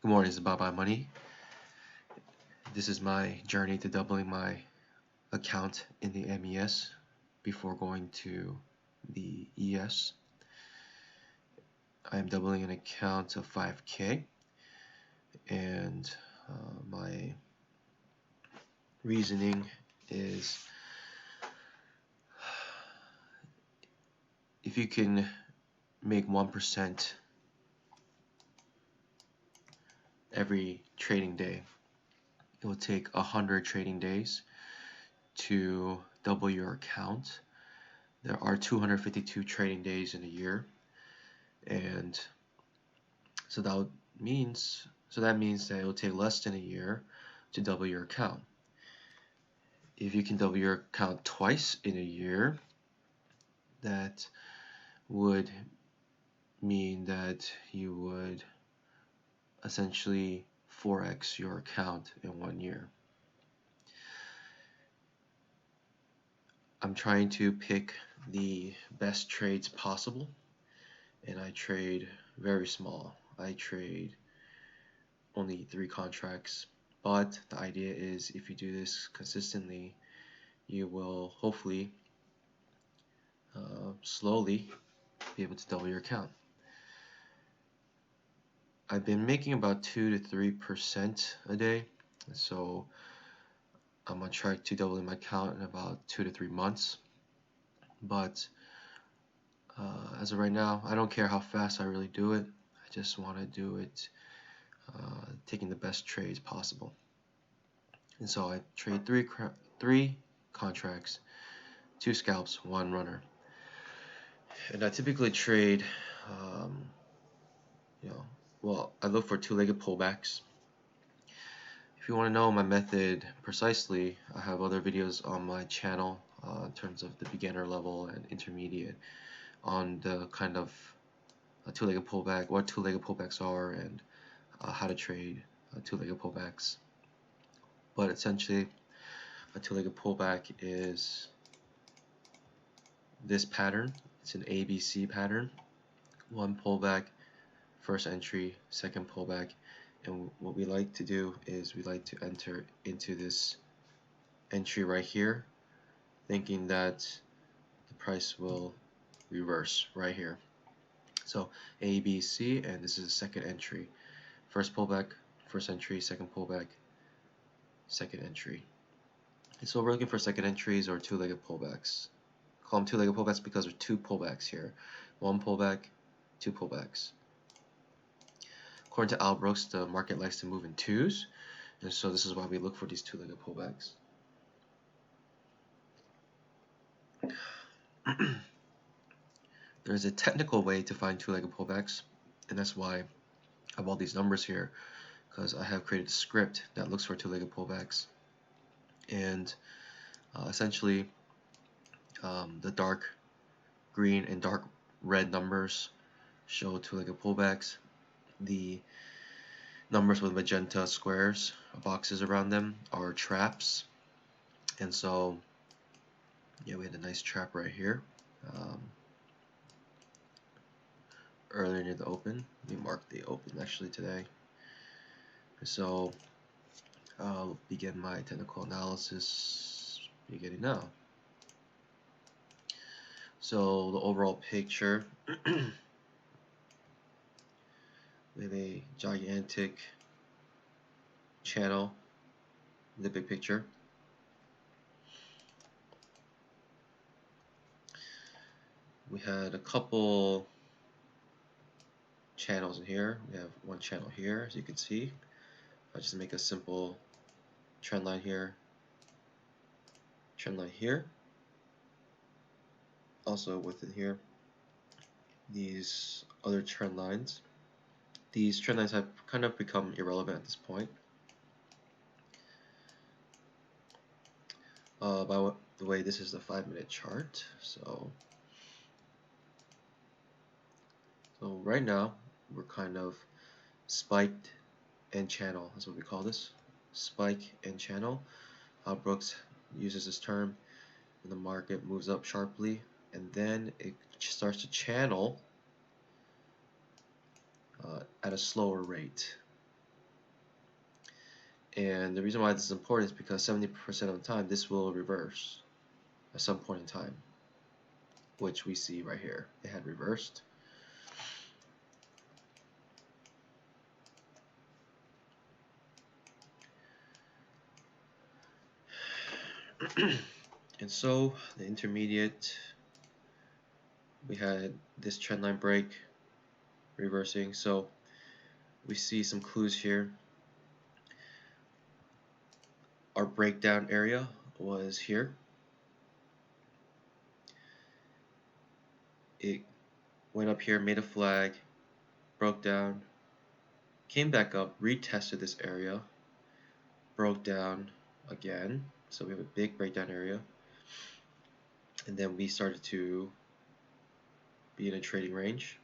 Good morning, this is Bye Bye Money. This is my journey to doubling my account in the MES before going to the ES. I am doubling an account of 5K, and my reasoning is if you can make 1% every trading day, it will take 100 trading days to double your account. There are 252 trading days in a year, and so that means that it will take less than a year to double your account. If you can double your account twice in a year, that would mean that you would essentially 4x your account in 1 year. I'm trying to pick the best trades possible, and I trade very small. I trade only 3 contracts, but the idea is if you do this consistently, you will hopefully slowly be able to double your account. I've been making about 2 to 3% a day, so I'm on track to doubling my account in about 2 to 3 months. But as of right now, I don't care how fast I really do it. I just want to do it taking the best trades possible. And so I trade 3 contracts, 2 scalps, 1 runner. And I typically trade, I look for 2-legged pullbacks. If you want to know my method precisely, I have other videos on my channel in terms of the beginner level and intermediate on the kind of 2-legged pullback, what 2-legged pullbacks are, and how to trade 2-legged pullbacks. But essentially, a 2-legged pullback is this pattern. It's an ABC pattern. 1 pullback, first entry, 2nd pullback, and what we like to do is we like to enter into this entry right here, thinking that the price will reverse right here. So A, B, C, and this is the 2nd entry. First pullback, first entry, 2nd pullback, 2nd entry. And so we're looking for 2nd entries or 2-legged pullbacks. Call them 2-legged pullbacks because there are 2 pullbacks here. 1 pullback, 2 pullbacks. According to Al Brooks, the market likes to move in 2s, and so this is why we look for these 2-legged pullbacks. There's a technical way to find 2-legged pullbacks, and that's why I have all these numbers here, because I have created a script that looks for 2-legged pullbacks. And essentially, the dark green and dark red numbers show 2-legged pullbacks. The numbers with magenta squares, boxes around them, are traps. And so, yeah, we had a nice trap right here. Earlier near the open. Let me mark the open actually today. So I'll begin my technical analysis beginning now. So the overall picture, we have a gigantic channel in the big picture. We had a couple channels in here. We have 1 channel here, as you can see. I'll just make a simple trend line here, trend line here. Also within here, these other trend lines. These trend lines have kind of become irrelevant at this point. By the way, this is the 5-minute chart. So right now, we're kind of spiked and channel. That's what we call this. Spike and channel. Brooks uses this term when the market moves up sharply and then it starts to channel at a slower rate. And the reason why this is important is because 70% of the time this will reverse at some point in time, which we see right here. It had reversed. And so the intermediate, we had this trendline break reversing. So we see some clues here. Our breakdown area was here. It went up here, made a flag, broke down, came back up, retested this area, broke down again. So we have a big breakdown area. And then we started to be in a trading range.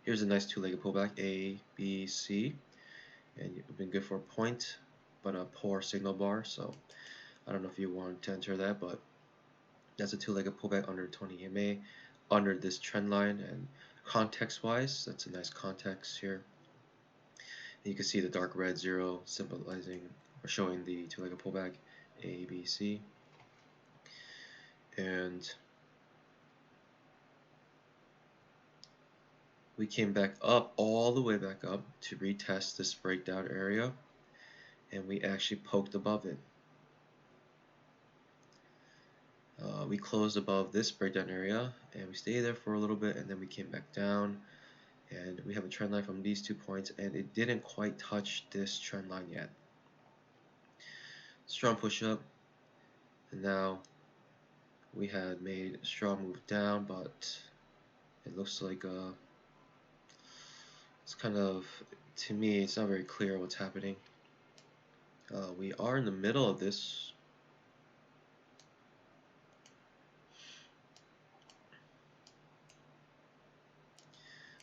Here's a nice two-legged pullback, A, B, C. And you've been good for a point, but a poor signal bar. So I don't know if you want to enter that, but that's a two-legged pullback under 20 EMA, under this trend line. And context-wise, that's a nice context here. And you can see the dark red 0 symbolizing or showing the two-legged pullback, A, B, C. And we came back up, all the way back up, to retest this breakdown area, and we actually poked above it. We closed above this breakdown area, and we stayed there for a little bit, and then we came back down, and we have a trend line from these 2 points, and it didn't quite touch this trend line yet. Strong push up, and now we had made a strong move down, but it looks like it's kind of, to me, it's not very clear what's happening. We are in the middle of this.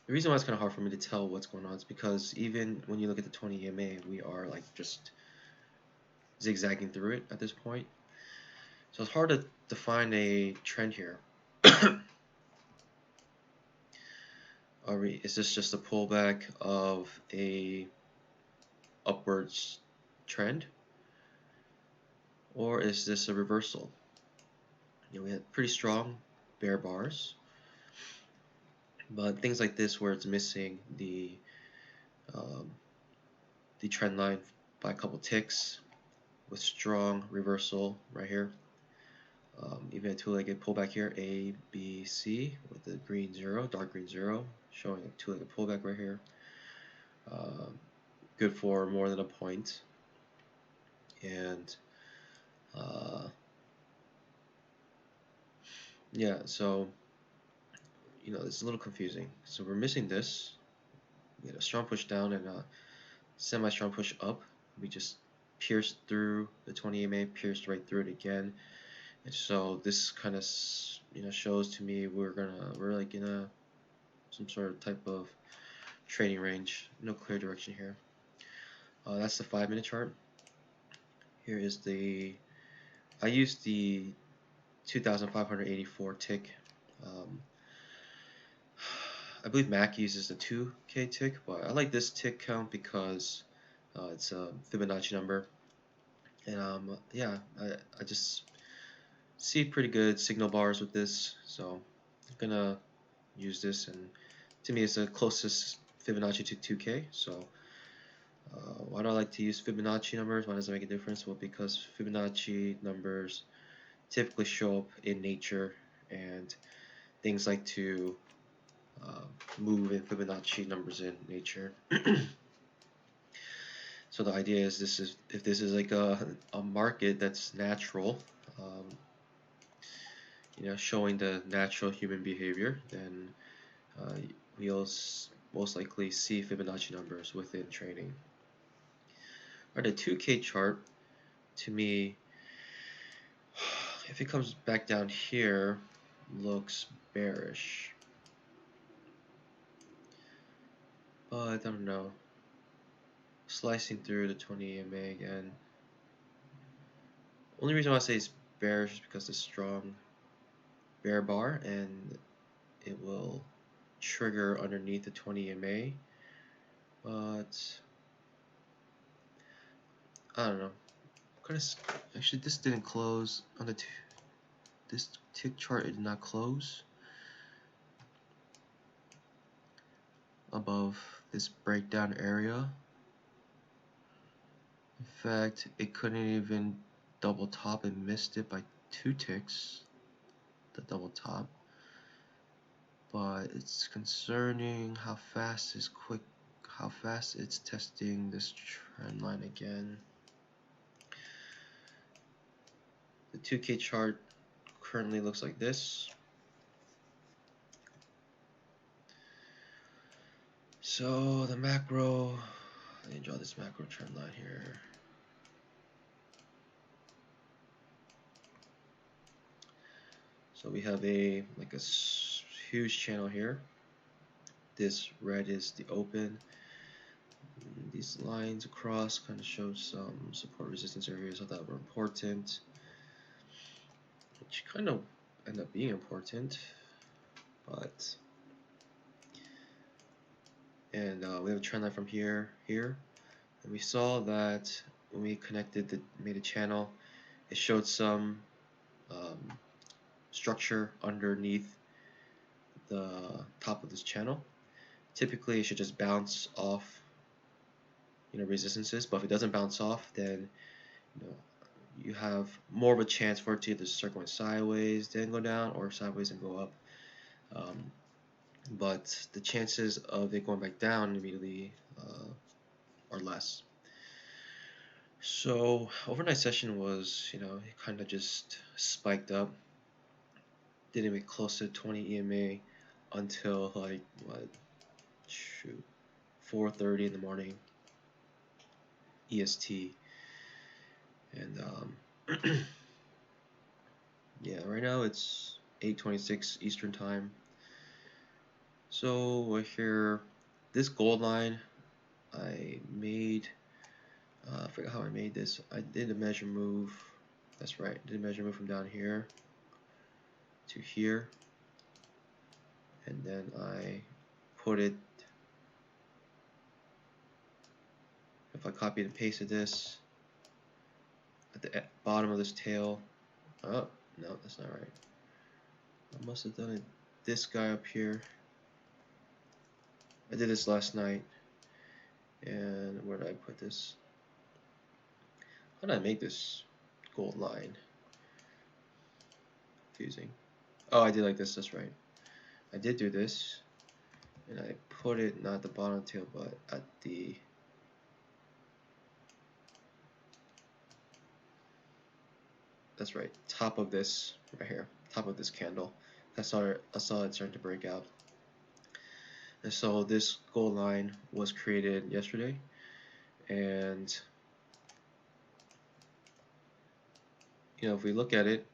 The reason why it's kind of hard for me to tell what's going on is because even when you look at the 20 EMA, we are like just zigzagging through it at this point. So it's hard to define a trend here. Is this just a pullback of a upwards trend? Or is this a reversal? We had pretty strong bear bars. But things like this where it's missing the trend line by a couple ticks with strong reversal right here. Even a two-legged pullback here, A, B, C, with the green 0, dark green 0, showing a two-legged pullback right here. Good for more than a point. And yeah, so it's a little confusing. So we're missing this. We had a strong push down and a semi-strong push up. We just pierced through the 20 EMA, pierced right through it again. And so this kind of shows to me we're like in some sort of type of trading range. No clear direction here. That's the 5-minute chart. Here is I used the 2,584 tick. I believe Mac uses the 2K tick, but I like this tick count because it's a Fibonacci number. And yeah, I just see pretty good signal bars with this, so I'm gonna use this, and to me it's the closest Fibonacci to 2K. So why do I like to use Fibonacci numbers? Why does it make a difference? Well, because Fibonacci numbers typically show up in nature, and things like to move in Fibonacci numbers in nature. So the idea is if this is like a market that's natural, showing the natural human behavior, then we'll most likely see Fibonacci numbers within trading. Alright, the 2K chart, to me, if it comes back down here, looks bearish. But I don't know. Slicing through the 20 EMA again. Only reason why I say it's bearish is because it's strong bear bar, and it will trigger underneath the 20 EMA. But I don't know. Actually, this didn't close on the this tick chart. It did not close above this breakdown area. In fact, it couldn't even double top. It missed it by 2 ticks, the double top. But it's concerning how fast it's testing this trend line again. The 2K chart currently looks like this. So the macro, let me draw this macro trend line here. So we have a huge channel here. This red is the open. And these lines across kind of show some support resistance areas that were important, which kind of end up being important. But we have a trend line from here, and we saw that when we made a channel, it showed some structure underneath the top of this channel. Typically, it should just bounce off, resistances. But if it doesn't bounce off, then you have more of a chance for it to either start going sideways, then go down, or sideways and go up. But the chances of it going back down immediately are less. So overnight session was, it kind of just spiked up. Didn't make close to 20 EMA until 4:30 in the morning EST. And yeah, right now it's 8:26 Eastern time. So we're here. This gold line I made, I forgot how I made this. I did a measure move. That's right, I did a measure move from down here to here, and then I put it, if I copied and pasted this at the bottom of this tail. Oh, no, that's not right. I must have done it, this guy up here. I did this last night. And where did I put this? How did I make this gold line? Confusing. Oh, I did like this, that's right. I did do this, and I put it not at the bottom tail, but at the that's right, top of this right here, top of this candle. I saw it starting to break out. And so this gold line was created yesterday, and if we look at it,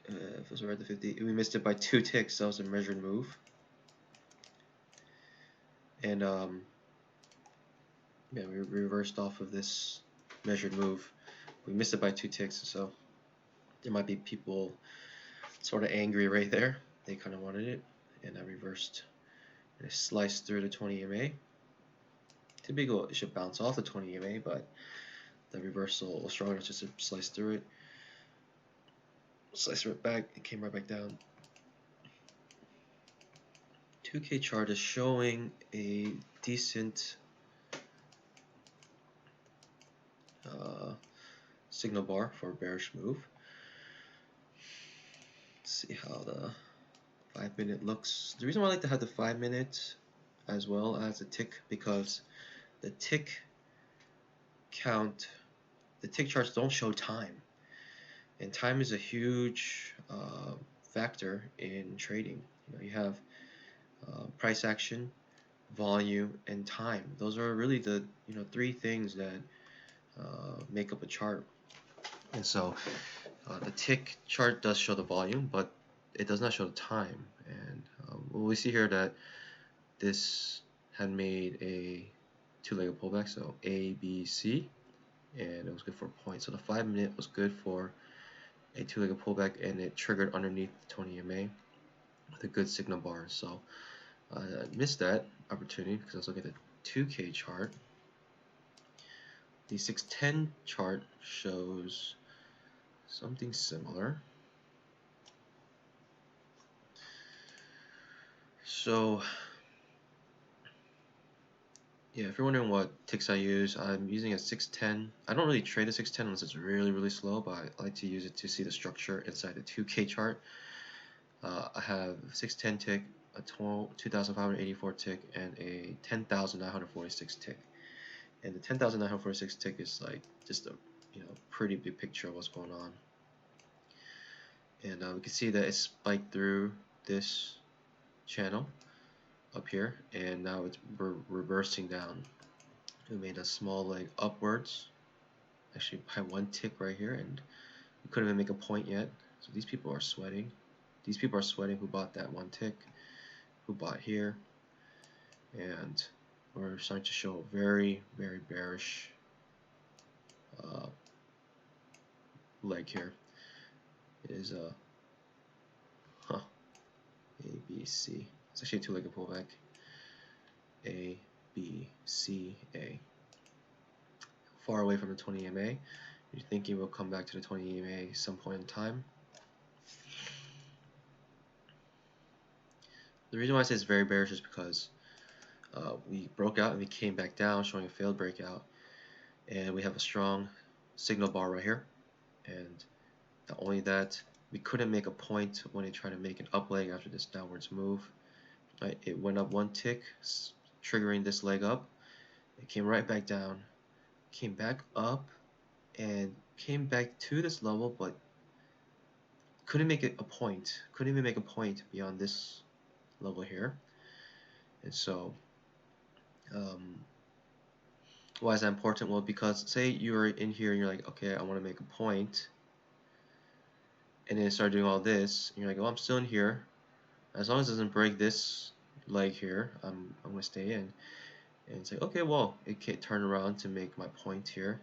if it was right at the 50, we missed it by 2 ticks. That was a measured move, and yeah, we reversed off of this measured move. We missed it by 2 ticks, so there might be people sort of angry right there. They kind of wanted it, and I reversed and I sliced through the 20 EMA. Typically, it should bounce off the 20 EMA, but the reversal was strong enough just to slice through it. Slice it back, it came right back down. 2K chart is showing a decent signal bar for a bearish move. Let's see how the 5-minute looks. The reason why I like to have the 5-minute as well as the tick, because the tick count, the tick charts don't show time, and time is a huge factor in trading. You have price action, volume, and time. Those are really the 3 things that make up a chart. And so the tick chart does show the volume, but it does not show the time. And we see here that this had made a 2-legged pullback, so A, B, C, and it was good for a point. So the 5-minute was good for a 2-legged pullback, and it triggered underneath the 20 EMA with a good signal bar. So I missed that opportunity because I was looking at the 2K chart. The 610 chart shows something similar. So yeah, if you're wondering what ticks I use, I'm using a 610. I don't really trade a 610 unless it's really slow, but I like to use it to see the structure inside the 2K chart. I have 610 tick, a 2,584 tick, and a 10,946 tick. And the 10,946 tick is like just a pretty big picture of what's going on. And we can see that it spiked through this channel up here, and now it's reversing down. We made a small leg upwards. Actually, I have one tick right here, and we couldn't even make a point yet. So these people are sweating. These people are sweating who bought that one tick, who bought here, and we're starting to show a very bearish leg here. It is a A, B, C. It's actually a two-legged pullback. A, B, C, A. Far away from the 20 EMA. You're thinking we'll come back to the 20 EMA some point in time. The reason why I say it's very bearish is because we broke out and we came back down, showing a failed breakout, and we have a strong signal bar right here. And not only that, we couldn't make a point when it tried to make an up leg after this downwards move. Right? It went up one tick, triggering this leg up. It came right back down, came back up, and came back to this level, but couldn't make it a point. Couldn't even make a point beyond this level here. And so, why is that important? Well, because say you're in here and you're like, okay, I want to make a point, and then start doing all this, and you're like, oh, I'm still in here. As long as it doesn't break this leg here, I'm going to stay in. And say, okay, well, it can't turn around to make my point here,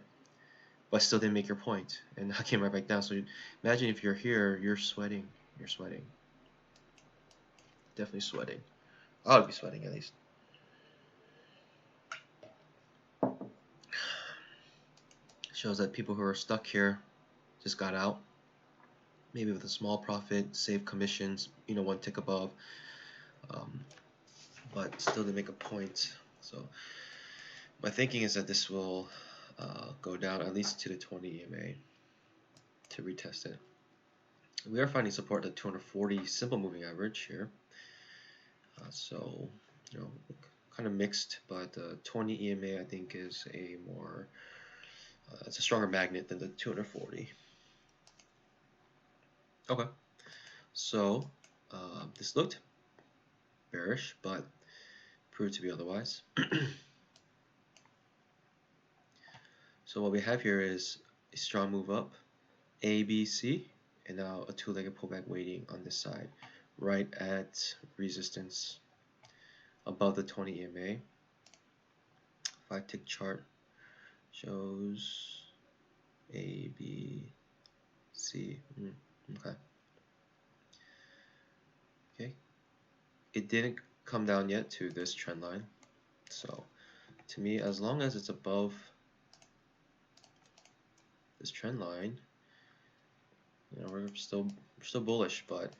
but still didn't make your point, and I came right back down. So imagine if you're here, you're sweating. You're sweating. Definitely sweating. I would be sweating at least. Shows that people who are stuck here just got out, maybe with a small profit, save commissions, one tick above, but still didn't make a point. So my thinking is that this will go down at least to the 20 EMA to retest it. We are finding support at 240 simple moving average here. So kind of mixed, but 20 EMA I think is a more it's a stronger magnet than the 240. Okay, so this looked bearish, but proved to be otherwise. So what we have here is a strong move up, A, B, C, and now a two-legged pullback waiting on this side, right at resistance above the 20 EMA. 5-tick chart shows A, B, C. Okay. It didn't come down yet to this trend line. So to me, as long as it's above this trend line, we're still bullish. But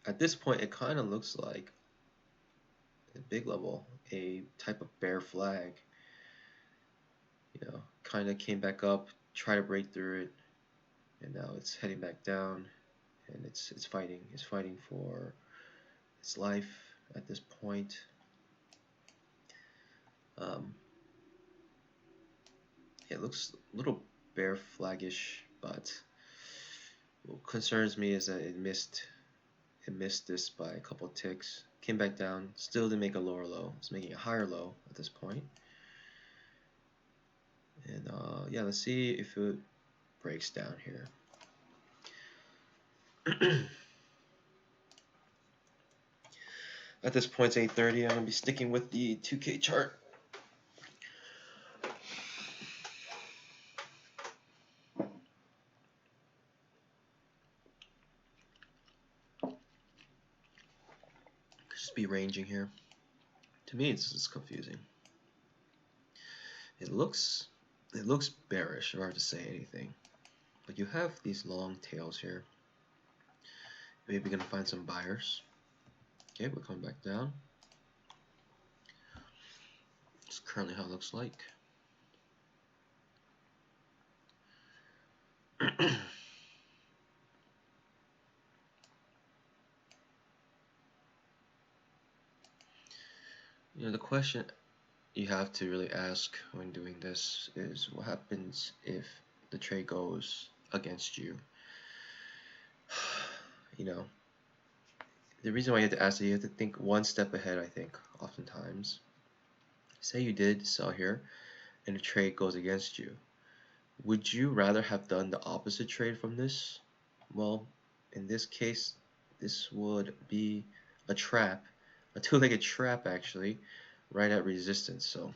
at this point, it kind of looks like a big level, a type of bear flag. Kind of came back up, tried to break through it, and now it's heading back down, and it's fighting. It's fighting for its life at this point. It looks a little bear flaggish, but what concerns me is that it missed this by a couple ticks, came back down, still didn't make a lower low. It's making a higher low at this point. And yeah, let's see if it breaks down here. At this point, it's 8:30. I'm going to be sticking with the 2K chart. Could just be ranging here. To me, it's just confusing. It looks it looks bearish, hard to say anything. But you have these long tails here. Maybe we're gonna find some buyers. Okay, we're coming back down. It's currently how it looks like. The question you have to really ask when doing this is what happens if the trade goes against you. The reason why you have to ask it, you have to think one step ahead, I think, oftentimes. Say you did sell here and the trade goes against you. Would you rather have done the opposite trade from this? Well, in this case, this would be a trap, a two-legged trap actually, right at resistance. So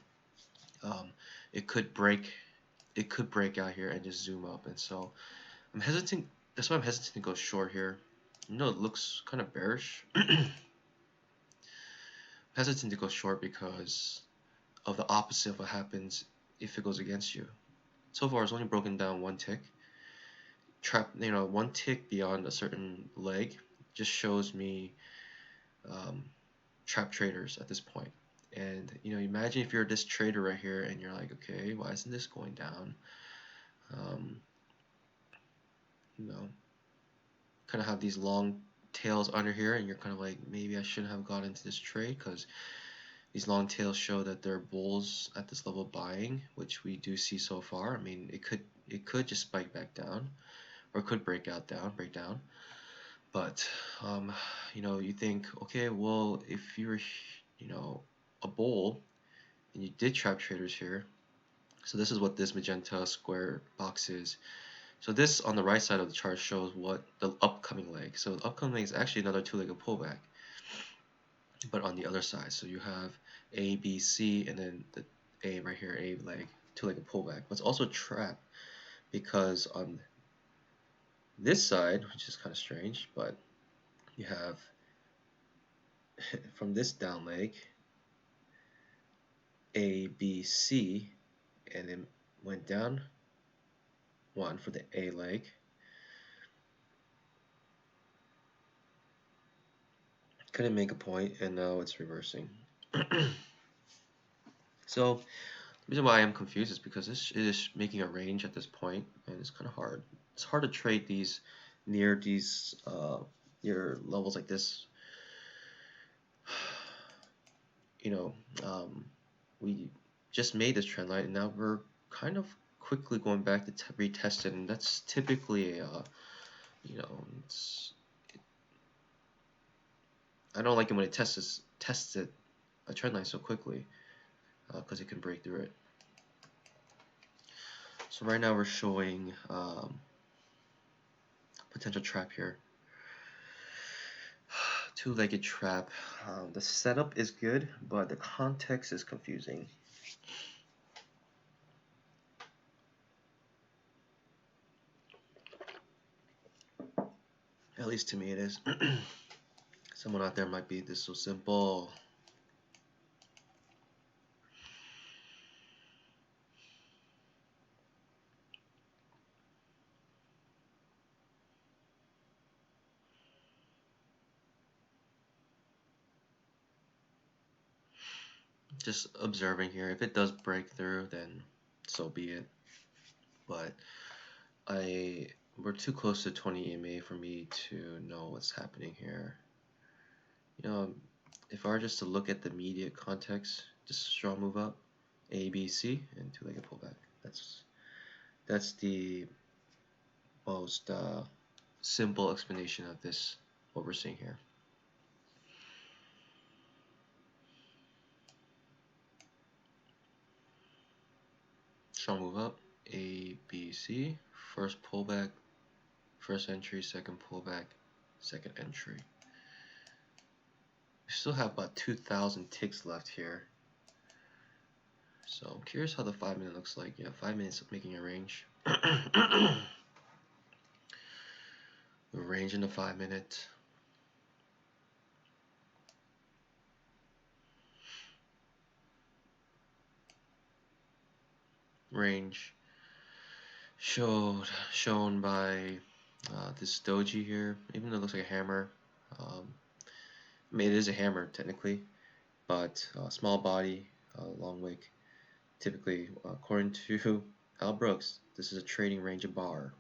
it could break out here and just zoom up, and so I'm hesitant. That's why I'm hesitant to go short here. It looks kind of bearish. Hesitant to go short because of the opposite of what happens if it goes against you. So far, it's only broken down one tick. One tick beyond a certain leg just shows me trap traders at this point. And imagine if you're this trader right here and you're like, okay, why isn't this going down? Kind of have these long tails under here, and you're kind of like, maybe I shouldn't have got into this trade because these long tails show that they're bulls at this level buying, which we do see so far. I mean, it could just spike back down, or it could break down. But you think, okay, well, if you're a bull and you did trap traders here, so this is what this magenta square box is. So this on the right side of the chart shows what the upcoming leg. So the upcoming leg is actually another two-legged pullback, but on the other side. So you have A, B, C, and then the A right here, A leg, two-legged pullback. But it's also a trap because on this side, which is kind of strange, but you have from this down leg, A, B, C, and then went down one for the A leg. Couldn't make a point, and now it's reversing. So the reason why I'm confused is because this is making a range at this point, and it's kind of hard. It's hard to trade these near levels like this. We just made this trend line, and now we're kind of quickly going back to retest it, and that's typically I don't like it when it tests a trend line so quickly because it can break through it. So right now we're showing potential trap here. Two-legged trap. The setup is good, but the context is confusing. At least to me it is. Someone out there might be this so simple. Just observing here. If it does break through, then so be it. But we're too close to 20 EMA for me to know what's happening here. If I were just to look at the immediate context, just strong move up, A, B, C, and two-legged pullback. That's the most simple explanation of this, what we're seeing here. Strong move up, A, B, C, first pullback, first entry, second pullback, second entry. We still have about 2,000 ticks left here. So I'm curious how the 5-minute looks like. Yeah, 5 minutes making a range. A range in the 5-minute. range shown by this doji here, even though it looks like a hammer. I mean, it is a hammer technically, but small body, long wick. Typically, according to Al Brooks, this is a trading range of bar.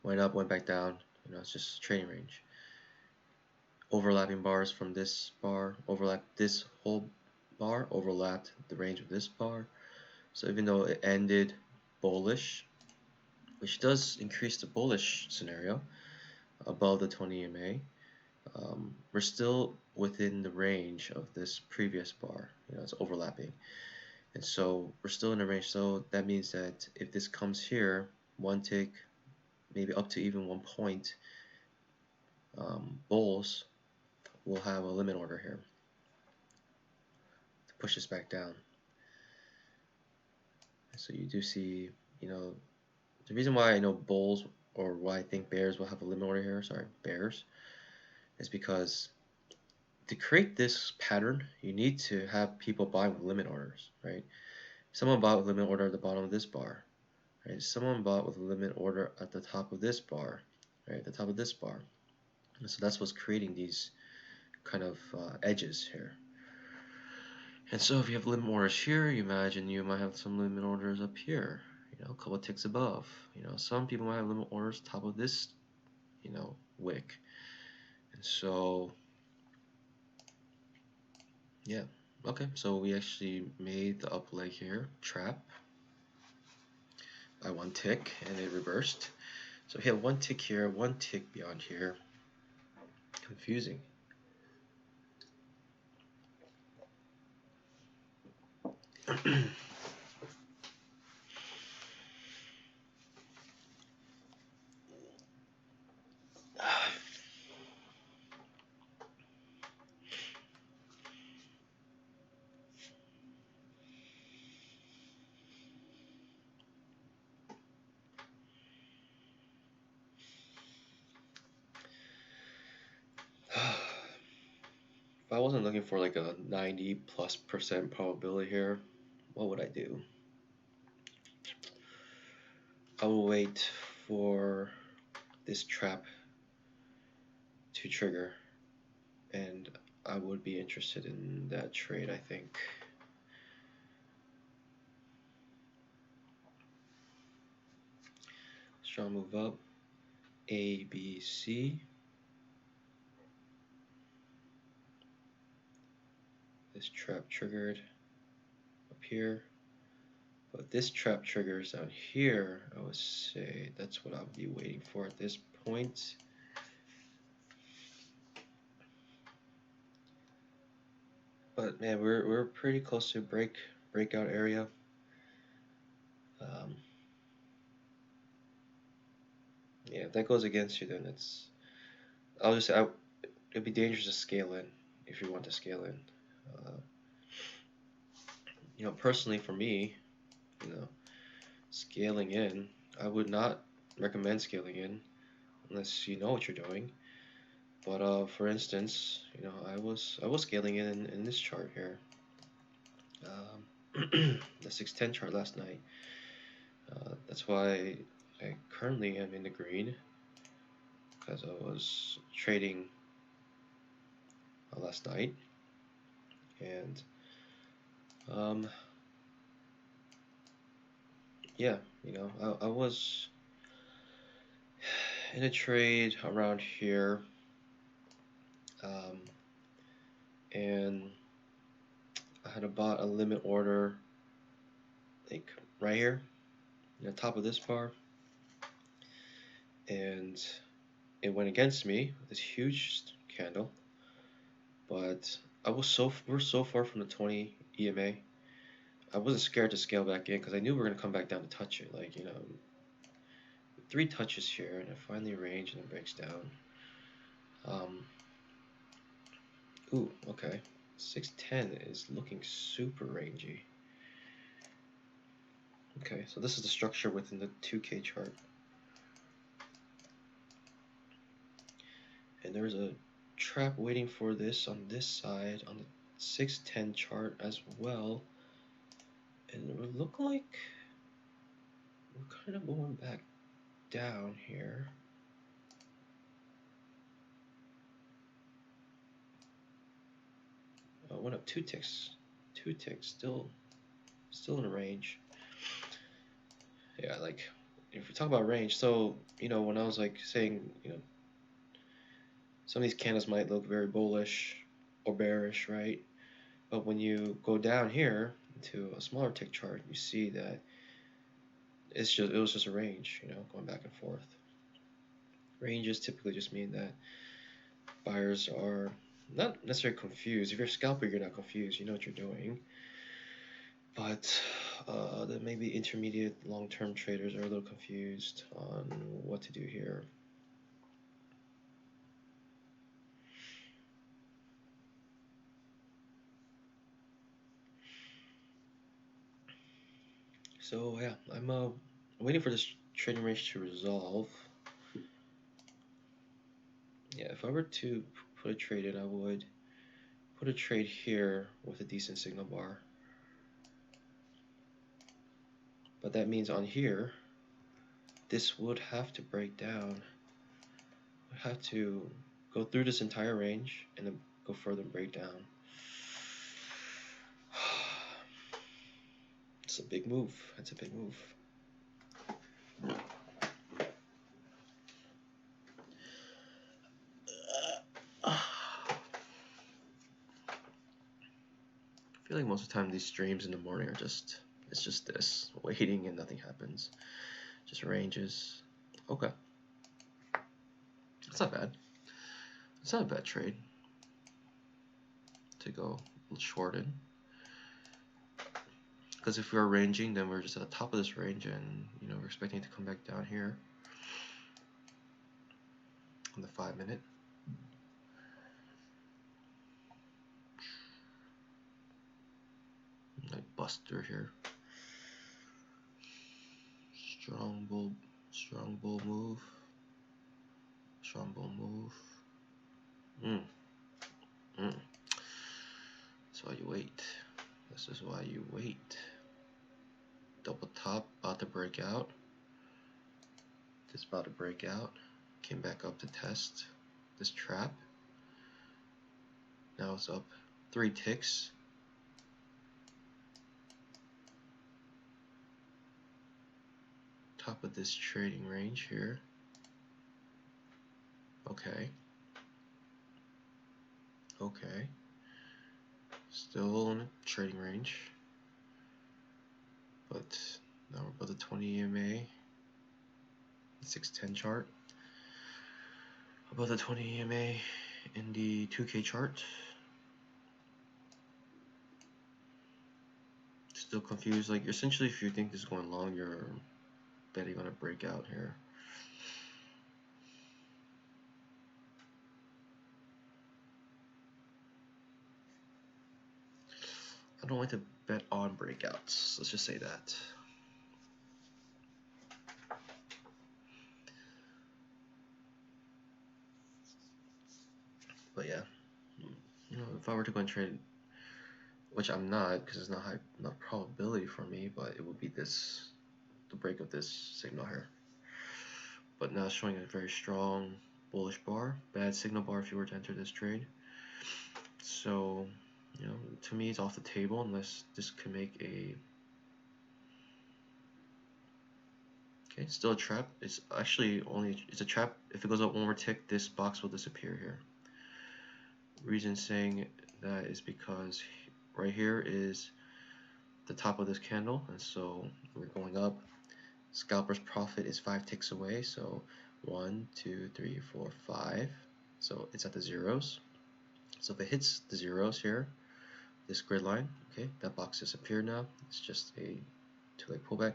Went up, went back down. You know, it's just a trading range. Overlapping bars from this bar, overlap this whole bar, overlapped the range of this bar. So even though it ended bullish, which does increase the bullish scenario above the 20 EMA, we're still within the range of this previous bar. You know, it's overlapping, and so we're still in the range. So that means that if this comes here, one tick, maybe up to even 1 point, bulls will have a limit order here to push this back down. So you do see, you know, the reason why I know bulls, or why I think bears will have a limit order here, sorry, bears, is because to create this pattern, you need to have people buying with limit orders, right? Someone bought with limit order at the bottom of this bar, right? Someone bought with a limit order at the top of this bar, right? At the top of this bar. And so that's what's creating these kind of edges here. And so if you have limit orders here, you imagine you might have some limit orders up here, you know, a couple of ticks above. You know, some people might have limit orders top of this, you know, wick. And so, yeah, okay, so we actually made the up leg here, trap, by 1 tick, and it reversed. So we have 1 tick here, 1 tick beyond here. Confusing. If I wasn't looking for like a 90+% probability here, what would I do? I will wait for this trap to trigger, and I would be interested in that trade, I think. Strong move up, A, B, C. This trap triggered up here, but this trap triggers down here. I would say that's what I would be waiting for at this point. But man, we're pretty close to breakout area. Yeah, if that goes against you, then I'll just say it'd be dangerous to scale in if you want to scale in. You know, personally for me, you know, scaling in, I would not recommend scaling in unless you know what you're doing. But for instance, you know, I was scaling in this chart here, the 610 chart last night. That's why I currently am in the green, because I was trading last night, and yeah, you know, I was in a trade around here, and I had bought a limit order like right here, the top of this bar, and it went against me with this huge candle. But we're so far from the 20 EMA. I wasn't scared to scale back in because I knew we were gonna come back down to touch it. Like, you know, 3 touches here, and it finally range and it breaks down. Ooh, okay. 610 is looking super rangy. Okay, so this is the structure within the 2K chart. And there's a trap waiting for this on this side on the 610 chart as well. And it would look like we're kind of going back down here. Went up 2 ticks, still in a range. Yeah, like if we talk about range, so when I was like saying, some of these candles might look very bullish or bearish, right? But when you go down here to a smaller tick chart, you see that it was just a range, going back and forth. Ranges typically just mean that buyers are not necessarily confused. If you're a scalper, you're not confused. You know what you're doing. But then maybe intermediate long-term traders are a little confused on what to do here. So yeah, I'm waiting for this trading range to resolve. Yeah, if I were to put a trade in, I would put a trade here with a decent signal bar. But that means on here, this would have to break down. I have to go through this entire range and then go further and break down. It's a big move. That's a big move. I feel like most of the time these streams in the morning are it's just this, waiting and nothing happens. Just ranges. Okay. It's not bad. It's not a bad trade to go short in. Because if we're ranging, then we're just at the top of this range and we're expecting it to come back down here on the 5-minute. Like bust through here. Strong bull move. Strong bull move. That's why you wait. This is why you wait. Double top, about to break out. This about to break out. Came back up to test this trap. Now it's up 3 ticks. Top of this trading range here. Okay. Still in a trading range. But now we're above the 20 EMA. 610 chart. Above the 20 EMA in the 2K chart. Still confused. Like essentially, if you think this is going long, you're betting on a breakout here. I don't like to bet on breakouts. Let's just say that. But yeah, if I were to go and trade, which I'm not, because it's not probability for me, but it would be the break of this signal here. But now it's showing a very strong bullish bar, bad signal bar if you were to enter this trade. So, to me, it's off the table unless this can make a. Okay, it's still a trap. It's actually it's a trap. If it goes up one more tick, this box will disappear here. Reason saying that is because right here is the top of this candle, and so we're going up. Scalper's profit is 5 ticks away, so 1, 2, 3, 4, 5. So it's at the zeros. So if it hits the zeros here, this grid line, okay, that box disappeared now. It's just a 2-leg pullback.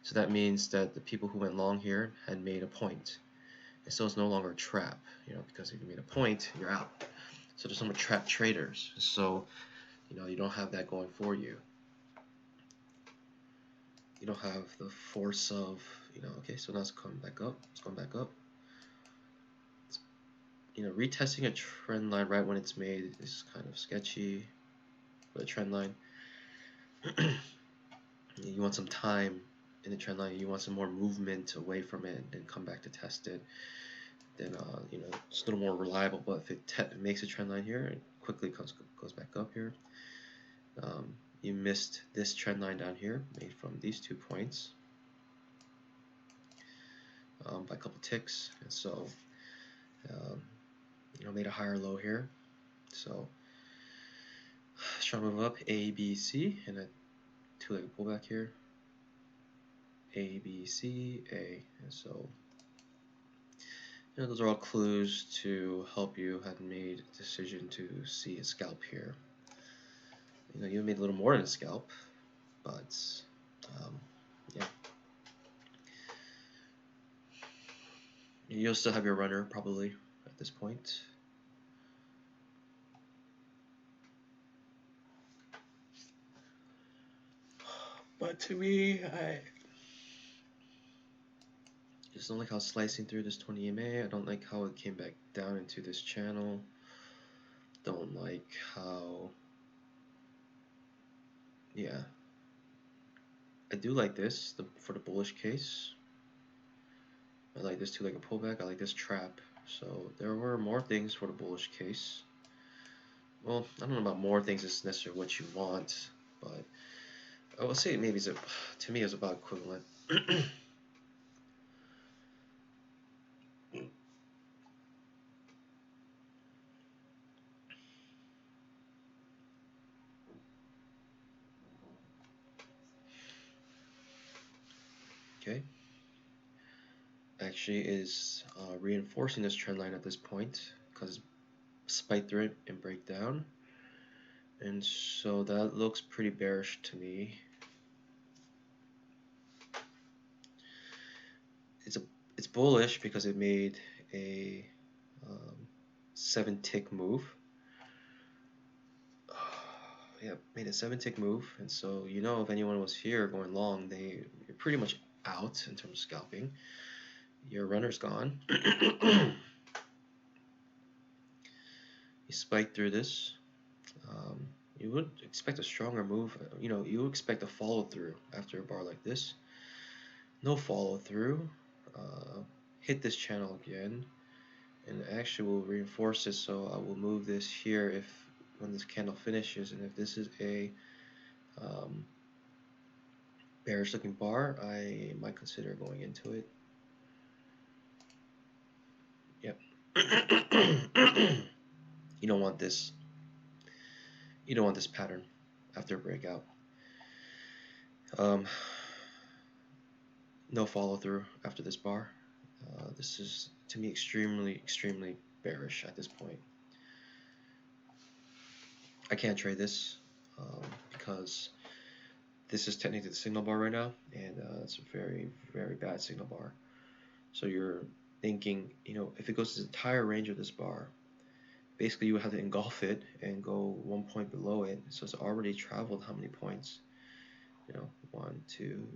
So that means that the people who went long here had made a point. And so it's no longer a trap, because if you made a point, you're out. So there's no more trap traders. So, you don't have that going for you. You don't have the force of, okay, so now it's coming back up. It's going back up. It's, retesting a trend line right when it's made is kind of sketchy for the trend line. You want some time in the trend line, you want some more movement away from it and come back to test it, then it's a little more reliable. But if it makes a trend line here and quickly goes back up here, you missed this trend line down here made from these 2 points by a couple ticks, and so made a higher low here. So trying to move up A, B, C, and a 2-legged pullback here. A, B, C, A, and so those are all clues to help you have made a decision to see a scalp here. You made a little more than a scalp, but yeah. You'll still have your runner probably at this point. But to me, I just don't like how it's slicing through this 20 EMA. I don't like how it came back down into this channel. Don't like how, yeah. I do like this for the bullish case. I like this 2-legged pullback. I like this trap. So there were more things for the bullish case. Well, I don't know about more things. It's necessarily what you want, but I would say maybe to me it's about equivalent. Okay. Actually is reinforcing this trend line at this point because spike through it and break down, and so that looks pretty bearish to me. It's bullish because it made a 7-tick move. Yeah, made a 7-tick move, and so if anyone was here going long, you're pretty much out in terms of scalping. Your runner's gone. You spike through this. You would expect a stronger move. You would expect a follow through after a bar like this. No follow through. Hit this channel again, and actually will reinforce it. So I will move this here when this candle finishes, and if this is a bearish looking bar, I might consider going into it. Yep. You don't want this. You don't want this pattern after a breakout. No follow through after this bar. This is, to me, extremely bearish at this point. I can't trade this because this is technically the signal bar right now, and it's a very bad signal bar. So you're thinking, if it goes to the entire range of this bar, basically you would have to engulf it and go 1 point below it. So it's already traveled how many points? 1, 2,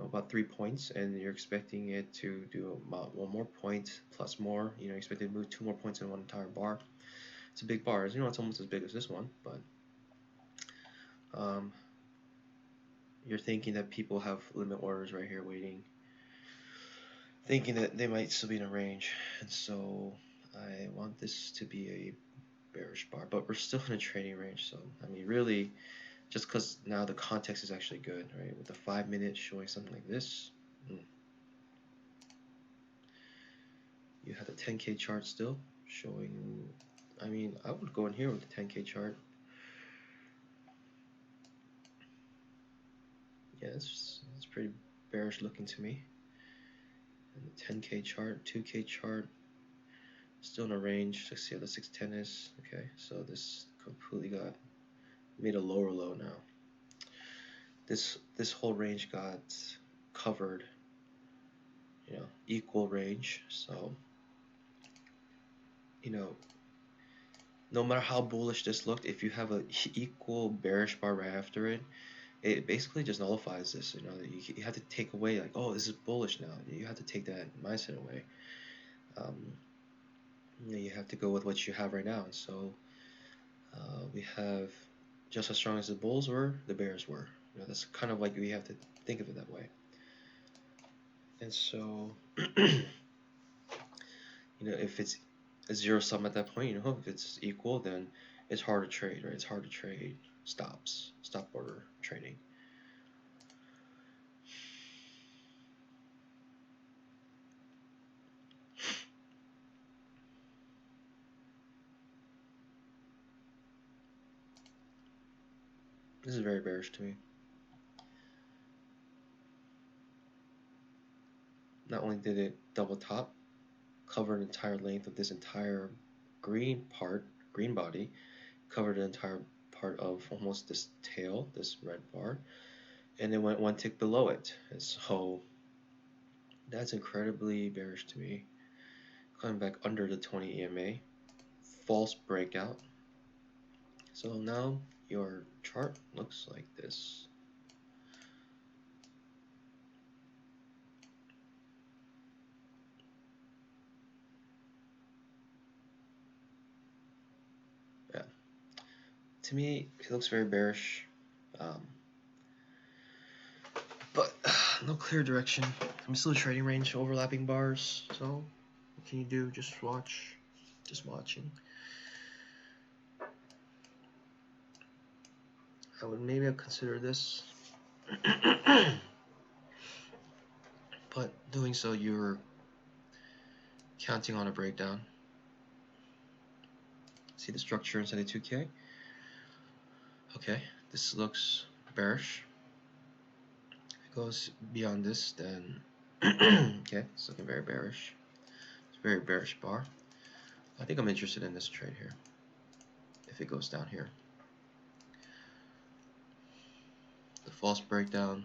about 3 points, and you're expecting it to do about 1 more point plus more. You expect it to move 2 more points in one entire bar. It's a big bar. It's almost as big as this one, but you're thinking that people have limit orders right here waiting, thinking that they might still be in a range, and so I want this to be a bearish bar, but we're still in a trading range. So I mean, really, just because now the context is actually good, right? With the 5 minutes showing something like this, you have the 10K chart still showing. I mean, I would go in here with the 10K chart. Yeah, it's pretty bearish looking to me. And the 10K chart, 2K chart, still in a range. Let's see how the 610 is. Okay, so this completely made a lower low now. This whole range got covered, equal range. So no matter how bullish this looked, if you have a equal bearish bar right after it, it basically just nullifies this. You have to take away, like, oh, this is bullish now. You have to take that mindset away. You have to go with what you have right now. And so we have just as strong as the bulls were, the bears were. That's kind of like we have to think of it that way. And so, if it's a zero sum at that point, if it's equal, then it's hard to trade, right? It's hard to trade stop order trading. This is very bearish to me. Not only did it double top, cover an entire length of this entire green body, covered an entire part of almost this tail, this red bar, and then went one tick below it. And so that's incredibly bearish to me. Coming back under the 20 EMA, false breakout. So now your chart looks like this. Yeah, to me it looks very bearish, but no clear direction. I'm still trading range, overlapping bars. So what can you do? Just watch. Just watching. I would maybe consider this, but doing so you're counting on a breakdown. See the structure inside the 2K? Okay, this looks bearish. If it goes beyond this, then okay, it's looking very bearish. It's a very bearish bar. I think I'm interested in this trade here. If it goes down here, the false breakdown.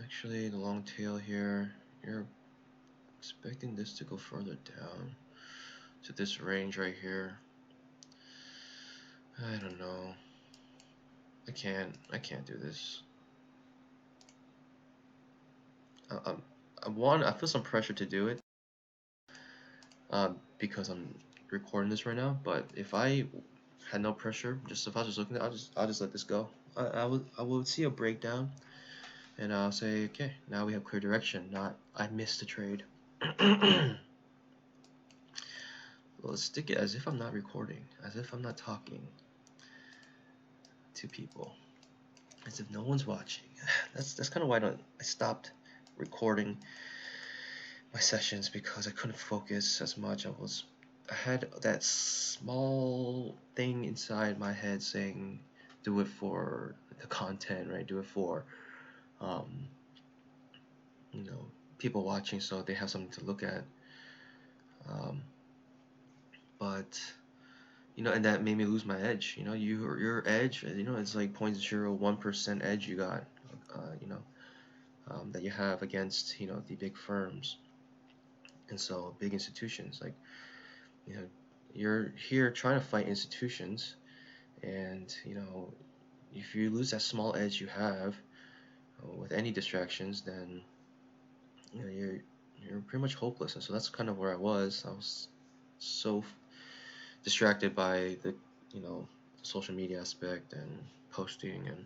Actually, the long tail here, you're expecting this to go further down to this range right here. I don't know. I can't do this. I feel some pressure to do it because I'm recording this right now. But if I had no pressure, if I was just looking at it, I'll just let this go. I would see a breakdown, and I'll say, okay, now we have clear direction. Not I missed the trade. Let's stick it as if I'm not recording, as if I'm not talking to people, as if no one's watching. That's kind of why I stopped recording my sessions, because I couldn't focus as much. I had that small thing inside my head saying, do it for the content, right? Do it for people watching, so they have something to look at. But and that made me lose my edge. Your edge, it's like 0.01% edge you got, that you have against the big firms. And so big institutions, like you're here trying to fight institutions, and if you lose that small edge you have with any distractions, then you're pretty much hopeless. And so that's kind of where I was. I was so distracted by the social media aspect and posting, and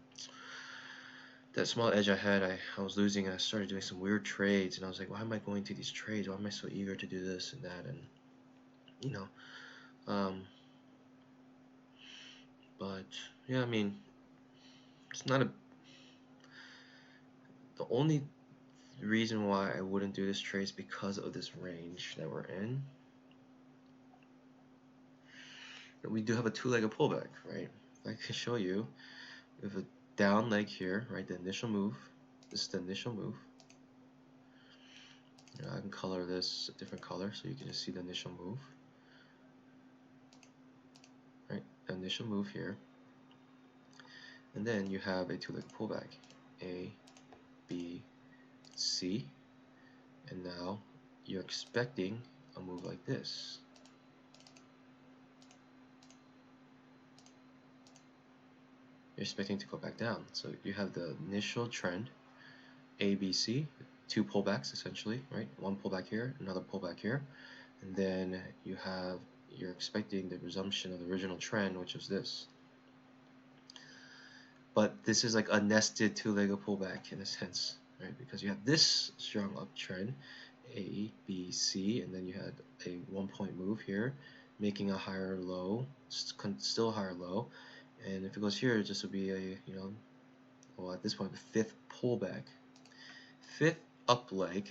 that small edge I had, I was losing, and I started doing some weird trades, and I was like, why am I going to these trades? Why am I so eager to do this and that? And but yeah, I mean, it's not the only reason why I wouldn't do this trade is because of this range that we're in. We do have a two-legged pullback, right? I can show you. We have a down leg here, right? The initial move. This is the initial move. I can color this a different color so you can just see the initial move. Right? The initial move here. And then you have a two-legged pullback. A, B, C. And now you're expecting a move like this. You're expecting to go back down. So you have the initial trend, A, B, C, two pullbacks essentially, right? One pullback here, another pullback here, and then you're expecting the resumption of the original trend, which is this. but this is like a nested two-legged pullback in a sense, right? Because you have this strong uptrend, A, B, C, and then you had a 1-point move here, making a higher low, still higher low, and if it goes here, it just would be a, well, at this point, the fifth pullback, fifth up leg.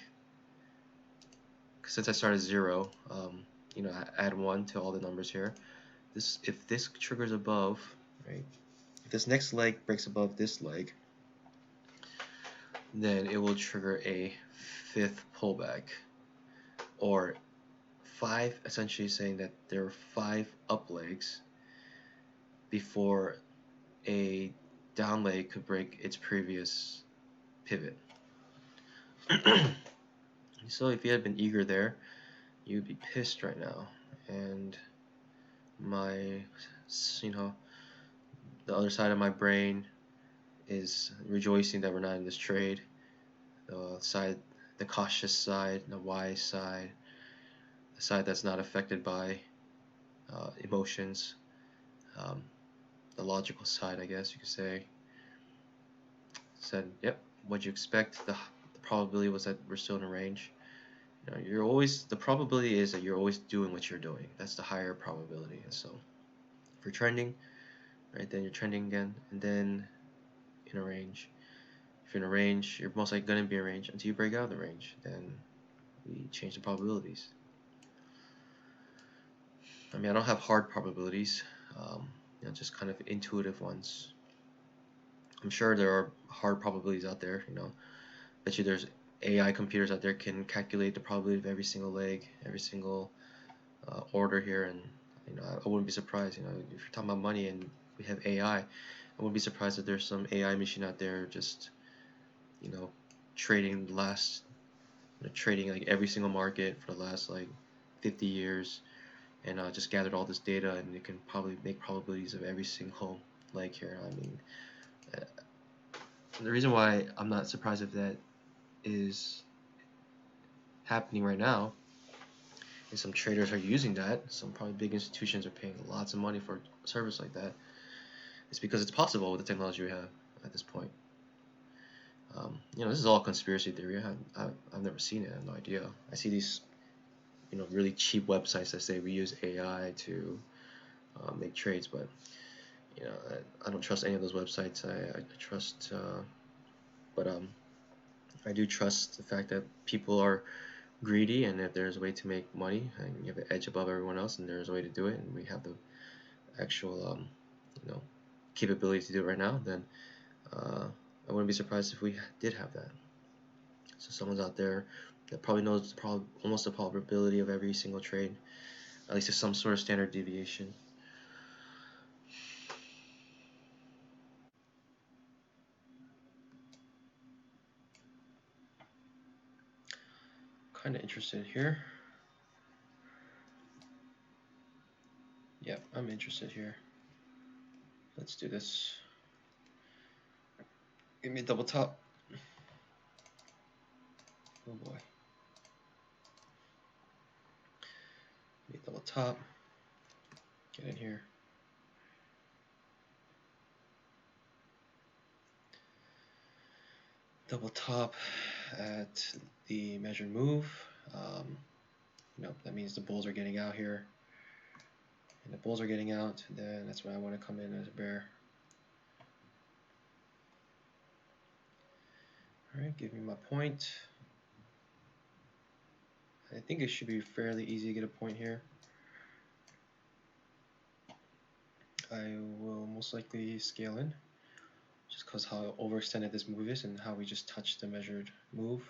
Since I started 0, add 1 to all the numbers here. If this triggers above, right? If this next leg breaks above this leg, then it will trigger a fifth pullback, or 5, essentially saying that there are 5 up legs before a down leg could break its previous pivot. So if you had been eager there, you'd be pissed right now, and the other side of my brain is rejoicing that we're not in this trade. The cautious side, the wise side, the side that's not affected by emotions, the logical side, I guess you could say, said, yep, what'd you expect? The probability was that we're still in a range. The probability is that you're always doing what you're doing. That's the higher probability. And so if you're trending, right, then you're trending again, and then in a range. If you're in a range, you're most likely going to be in a range until you break out of the range. Then we change the probabilities. I mean, I don't have hard probabilities, just kind of intuitive ones. I'm sure there are hard probabilities out there, Bet you there's AI computers out there can calculate the probability of every single leg, every single order here, and I wouldn't be surprised. If you're talking about money and we have AI, I wouldn't be surprised if there's some AI machine out there just trading trading like every single market for the last like 50 years, and just gathered all this data, and it can probably make probabilities of every single leg here. I mean, the reason why I'm not surprised if that is happening right now is some traders are using that. Some probably big institutions are paying lots of money for a service like that. It's because it's possible with the technology we have at this point. This is all conspiracy theory. I've never seen it. I have no idea. I see these, really cheap websites that say we use AI to make trades, but I don't trust any of those websites. I trust, but I do trust the fact that people are greedy, and if there's a way to make money and you have an edge above everyone else, and there's a way to do it, and we have the actual, capability to do it right now, then I wouldn't be surprised if we did have that. So someone's out there that probably knows almost the probability of every single trade, at least to some sort of standard deviation. Kind of interested here. Yep, I'm interested here. Let's do this. Give me a double top. Oh boy. Give me a double top. Get in here. Double top at the measured move. That means the bulls are getting out here. And the bulls are getting out, then that's when I want to come in as a bear. Alright, give me my point. I think it should be fairly easy to get a point here. I will most likely scale in, just because how overextended this move is and how we just touched the measured move.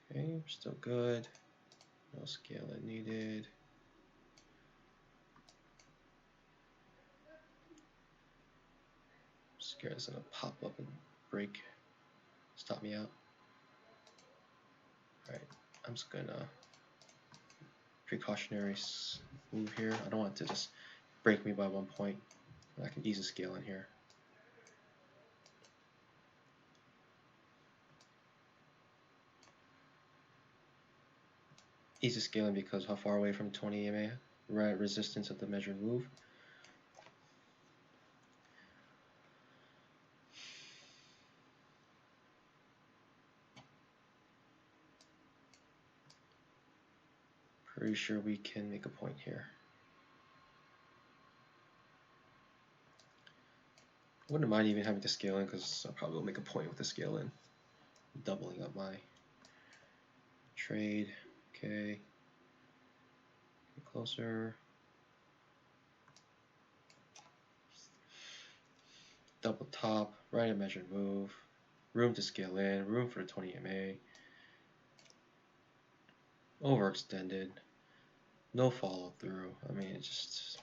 Okay, we're still good. No scale in needed. I'm scared it's gonna pop up and break, stop me out. Alright, I'm just gonna precautionary move here. I don't want it to just break me by 1 point. I can easily scale in here. Easy scaling because how far away from 20 EMA right resistance of the measured move. Pretty sure we can make a point here. I wouldn't mind even having to scale in, because I probably will make a point with the scale in. Doubling up my trade. Okay. Get closer. Double top, right at measured move. Room to scale in, room for the 20 MA. Overextended. No follow through. I mean, it's just.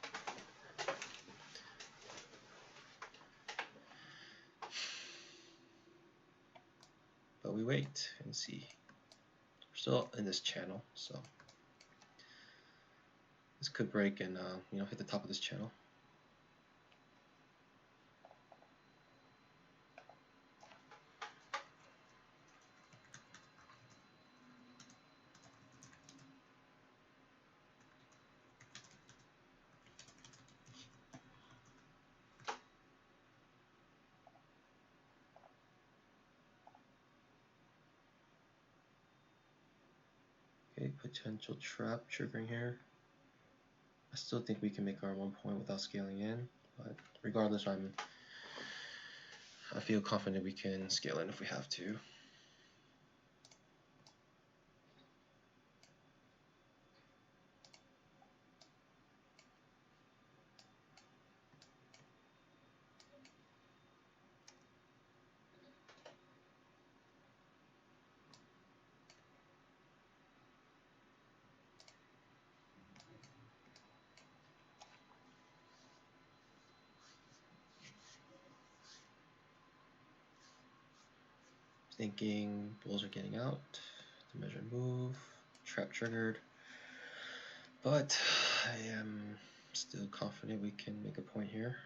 But we wait and see. We're still in this channel, so this could break and hit the top of this channel. Okay, potential trap triggering here. I still think we can make our 1 point without scaling in, but regardless, I feel confident we can scale in if we have to. Thinking bulls are getting out. The measured move, trap triggered. But I am still confident we can make a point here.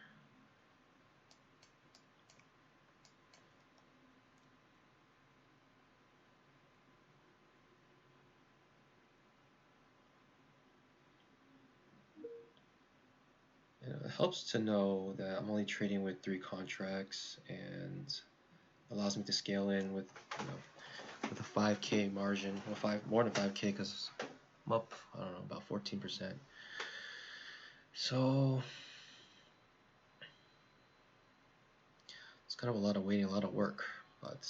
It helps to know that I'm only trading with 3 contracts, and allows me to scale in with with a 5K margin, well, more than 5K, because I'm up, I don't know, about 14%. So it's kind of a lot of waiting, a lot of work, but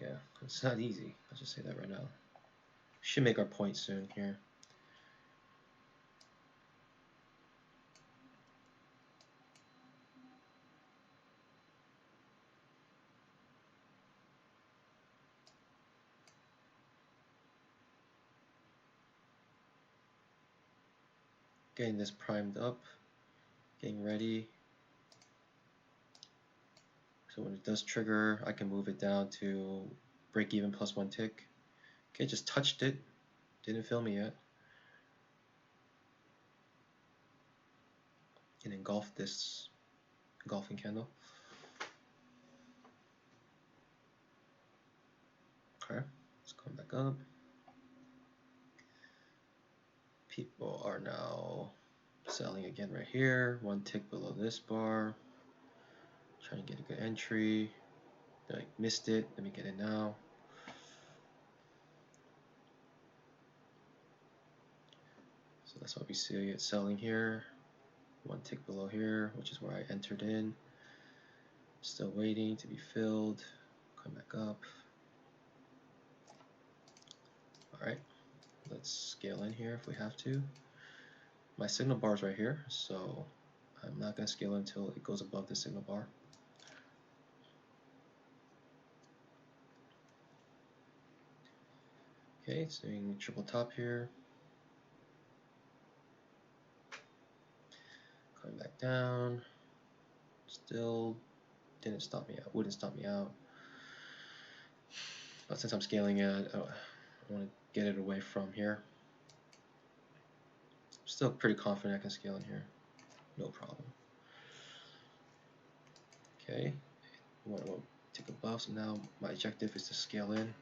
yeah, it's not easy. I'll just say that right now. Should make our point soon here. Getting this primed up, getting ready. So when it does trigger, I can move it down to break even plus 1 tick. Okay, just touched it, didn't fill me yet. And engulf this engulfing candle. Okay, let's come back up. People are now selling again right here, 1 tick below this bar. Trying to get a good entry. I missed it. Let me get it now. So that's what we see it selling here. 1 tick below here, which is where I entered in. Still waiting to be filled. Come back up. Alright, let's scale in here if we have to. My signal bar is right here, so I'm not going to scale until it goes above the signal bar. Okay, so doing triple top here. Coming back down. Still didn't stop me out, wouldn't stop me out. But since I'm scaling it, I want to get it away from here. Still pretty confident I can scale in here, no problem. Okay, we want to tick above, so now my objective is to scale in.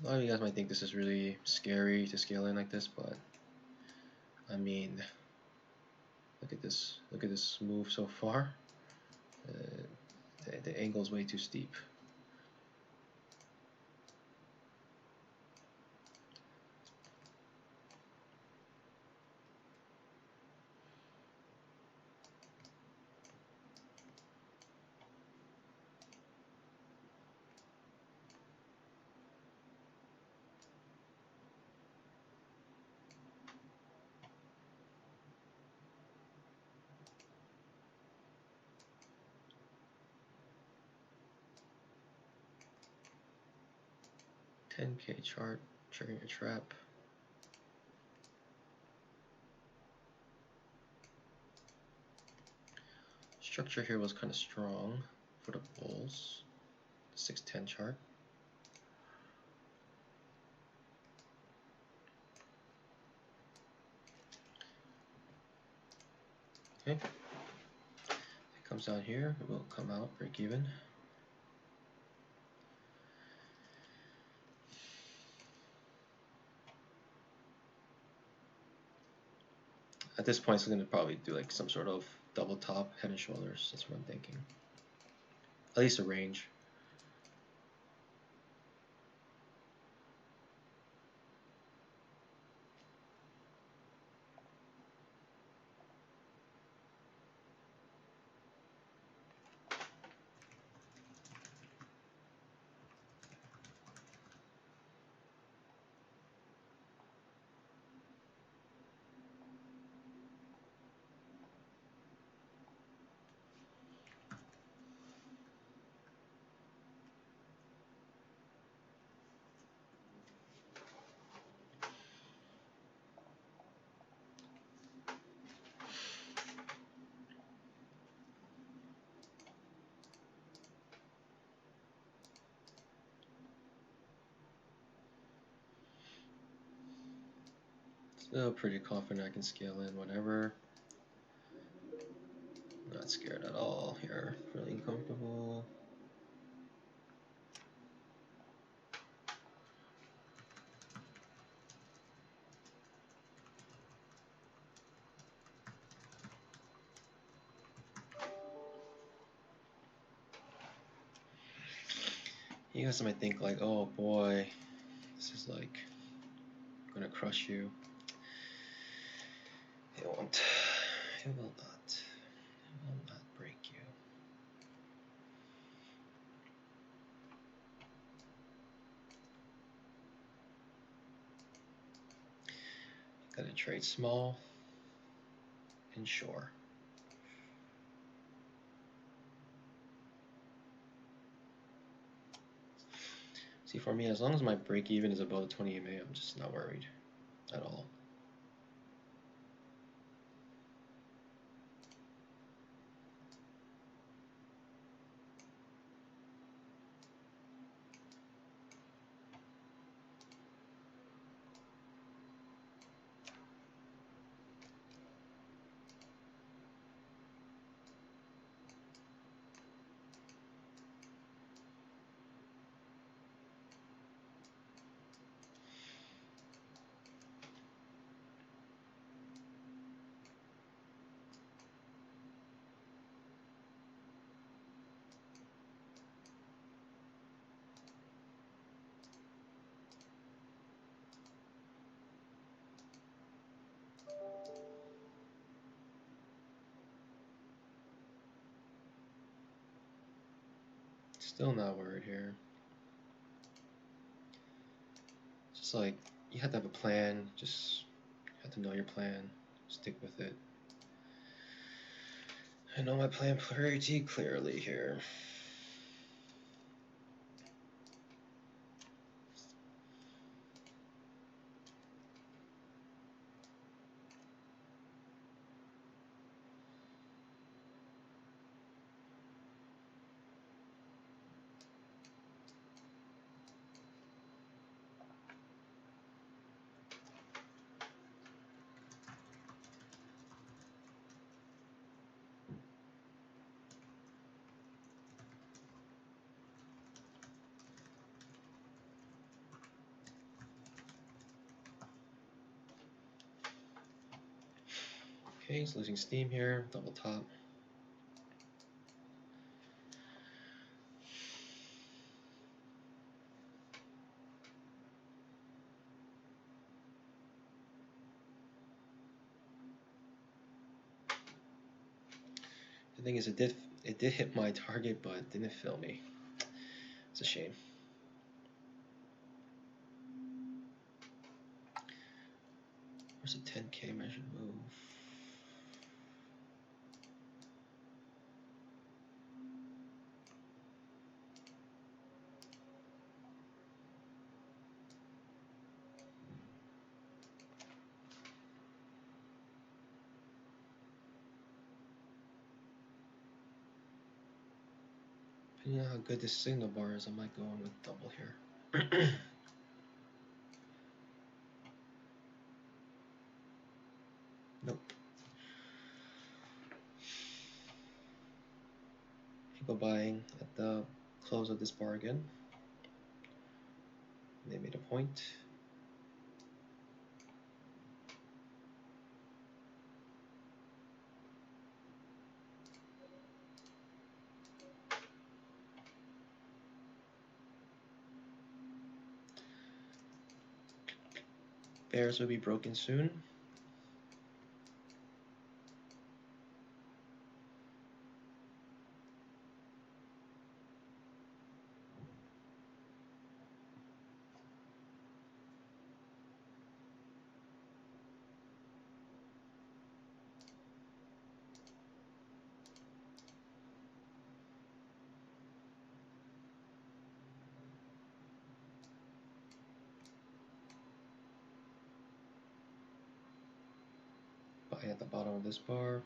A lot of you guys might think this is really scary to scale in like this, but I mean, look at this move so far. The angle is way too steep. $10K chart, triggering a trap. Structure here was kind of strong for the bulls. 610 chart. Okay. It comes down here, it will come out, break even. At this point, it's going to probably do like some sort of double top, head and shoulders. That's what I'm thinking. At least a range. Still pretty confident I can scale in whatever. Not scared at all here. Really comfortable. You guys might think like, oh boy, this is like gonna crush you. It won't. It will not. It will not break you. Gotta trade small and sure. See, for me, as long as my break even is above 20 EMA, I'm just not worried at all. Still not worried here. Just like, you have to have a plan, just have to know your plan, stick with it. I know my plan pretty clearly here. Okay, it's losing steam here, double top. The thing is, it did hit my target, but it didn't fill me. It's a shame. Where's a 10K measured move? Depending on how good this signal bar is, I might go in with double here. Nope. People buying at the close of this bar again. They made a point. Bears will be broken soon. Buy at the bottom of this bar.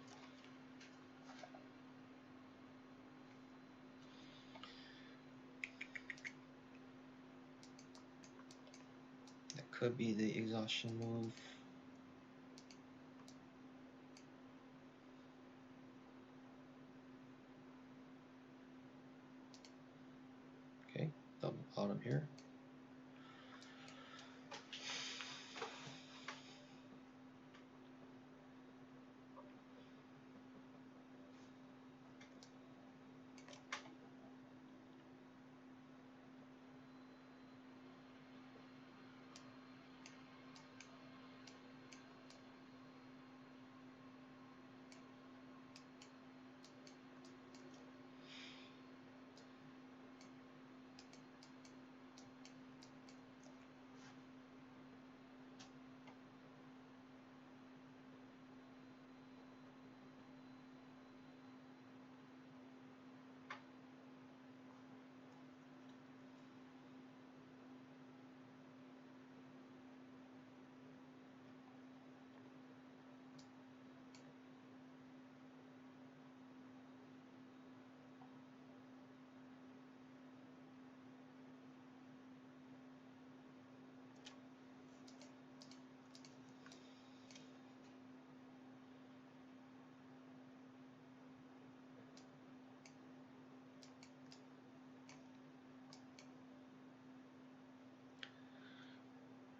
That could be the exhaustion move. Okay, double bottom here.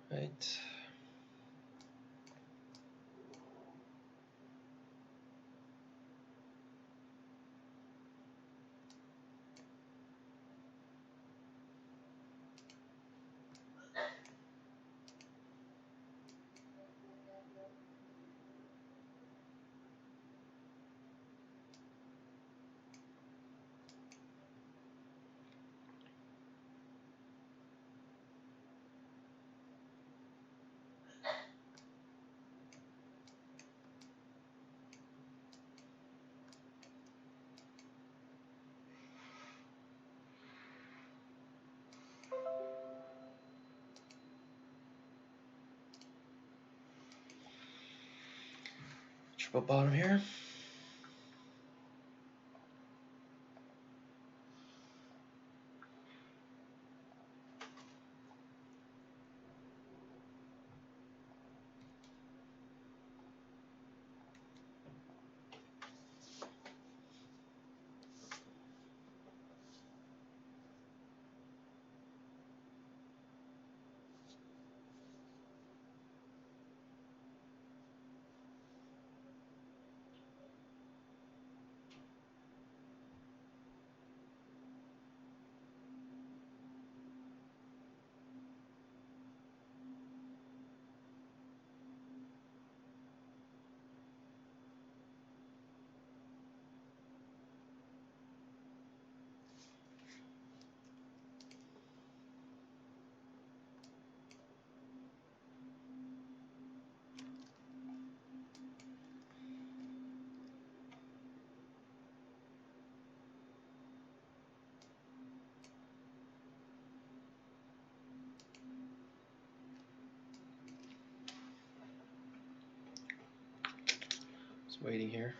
Right. Triple bottom here. Just waiting here.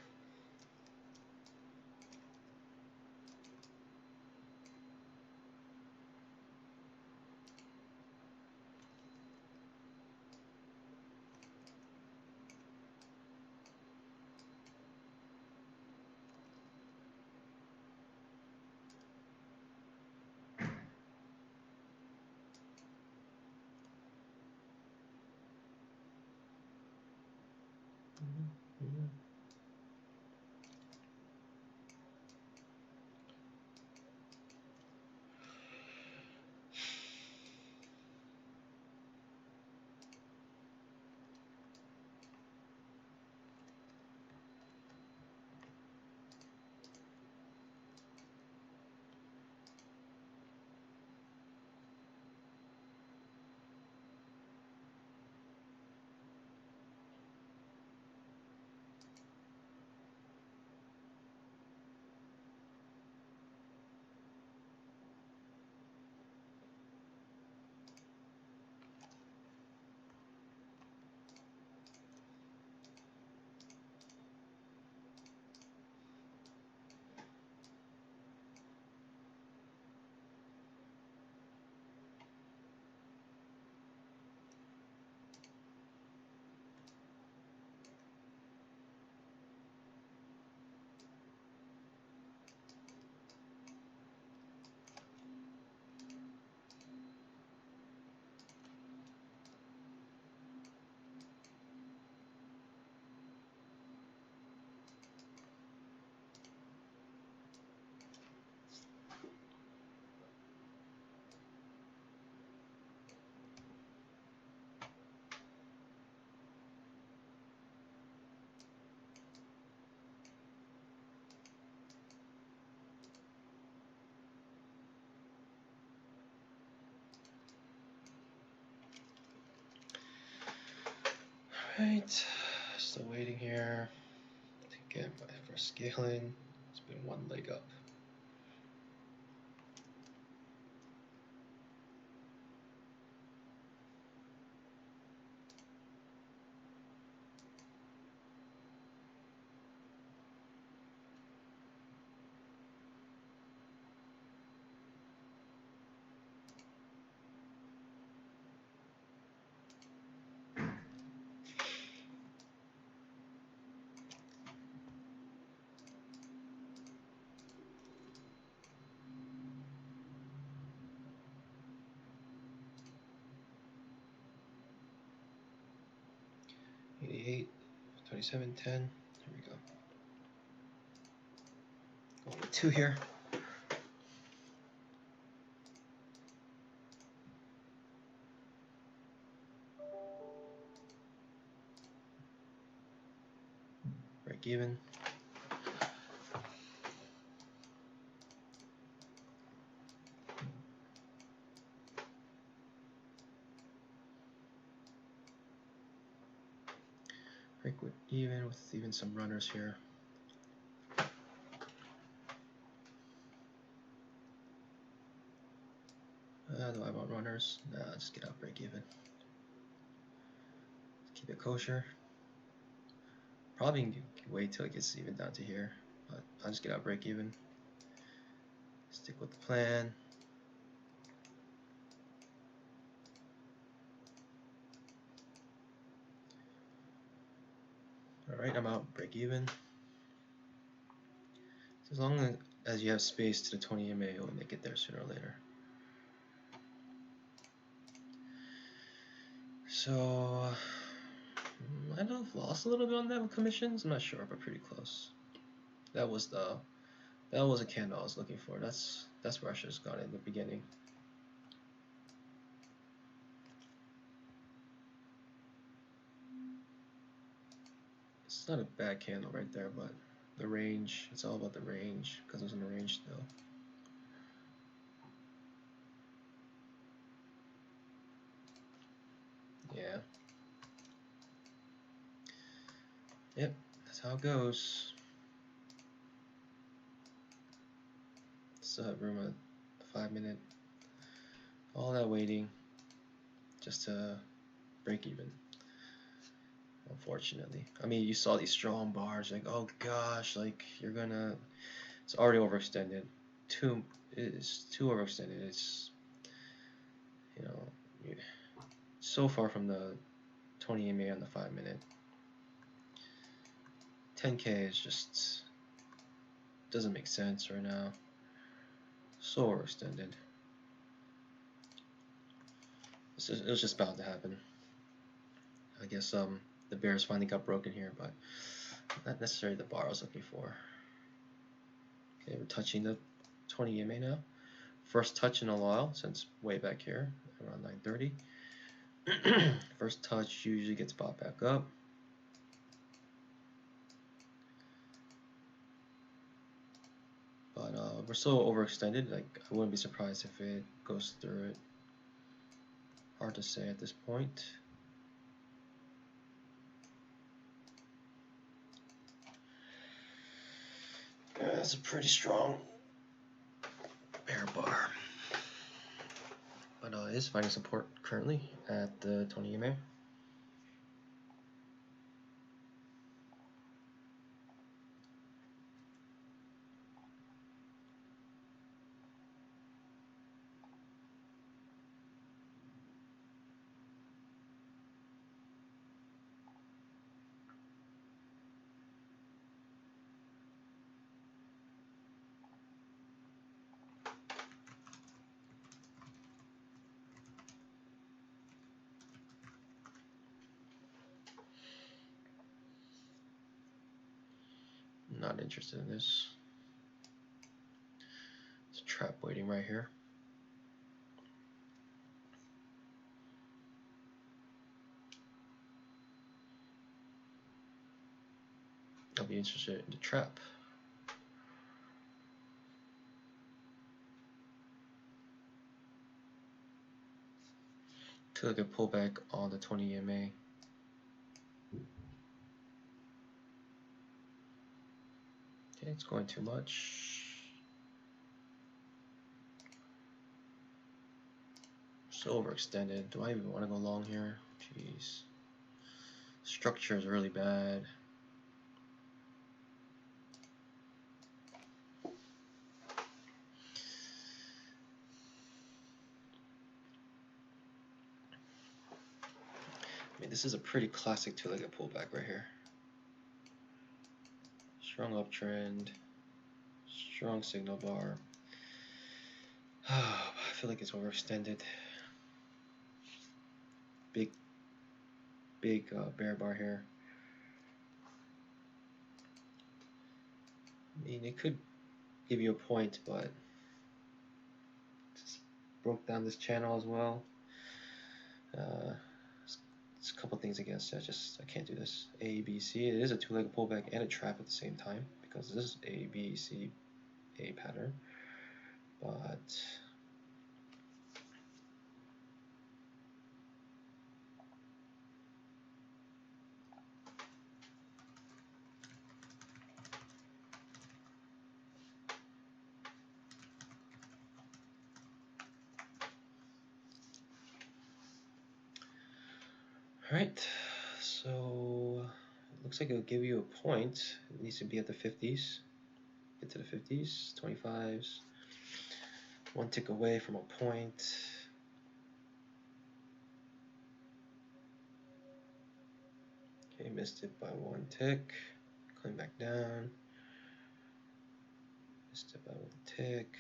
Alright, still waiting here to get my first scaling. It's been one leg up. $88, $27.10. Here we go. Going with 2 here. Break even. Break even with even some runners here. Do I want runners? Nah, just get out break even. Keep it kosher. Probably can wait till it gets even down to here, but I'll just get out break even. Stick with the plan. Alright, I'm out break even. So as long as you have space to the 20 MA, you'll make it there sooner or later. So I might have lost a little bit on that with commissions. I'm not sure, but pretty close. That was a candle I was looking for. That's where I should have gone in the beginning. It's not a bad candle right there, but the range, it's all about the range because it was in the range still. Yeah. Yep, that's how it goes. Still have room at 5 minute. All that waiting just to break even. unfortunately. I mean, you saw these strong bars, like, oh gosh, like you're gonna. It's already overextended. It's too overextended. It's, you know, so far from the 20 EMA on the 5-minute. 10K is just doesn't make sense right now. So overextended. It was just bound to happen. I guess the bears finally got broken here, but not necessarily the bar I was looking for. Okay, we're touching the 20 EMA now. First touch in a while since way back here around 9:30. First touch usually gets bought back up. But we're so overextended, like I wouldn't be surprised if it goes through it. Hard to say at this point. That's a pretty strong bear bar. But it is finding support currently at the 20 EMA. Not interested in this. It's a trap waiting right here. I'll be interested in the trap. Took a pullback on the 20 EMA. Okay, it's going too much. So overextended. Do I even want to go long here? Jeez. Structure is really bad. I mean, this is a pretty classic two-legged pullback right here. Strong uptrend, strong signal bar. I feel like it's overextended. Big bear bar here. I mean, it could give you a point, but just broke down this channel as well. It's a couple things against it. I can't do this. A, B, C. It is a two-legged pullback and a trap at the same time because this is A, B, C, A pattern. But alright, so it looks like it'll give you a point. It needs to be at the 50s. Get to the 50s, 25s. One tick away from a point. Okay, missed it by one tick. Coming back down. Missed it by one tick.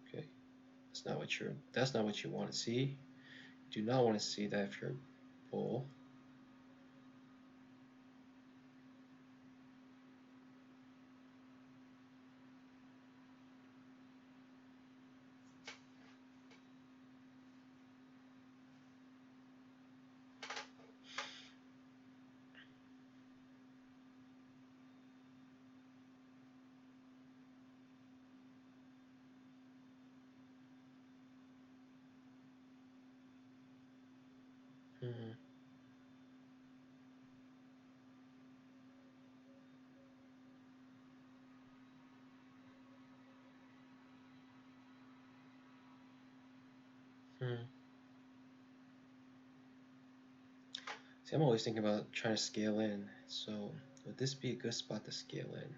Okay, that's not what you want to see. You do not want to see that if you're a bull. See, I'm always thinking about trying to scale in. So would this be a good spot to scale in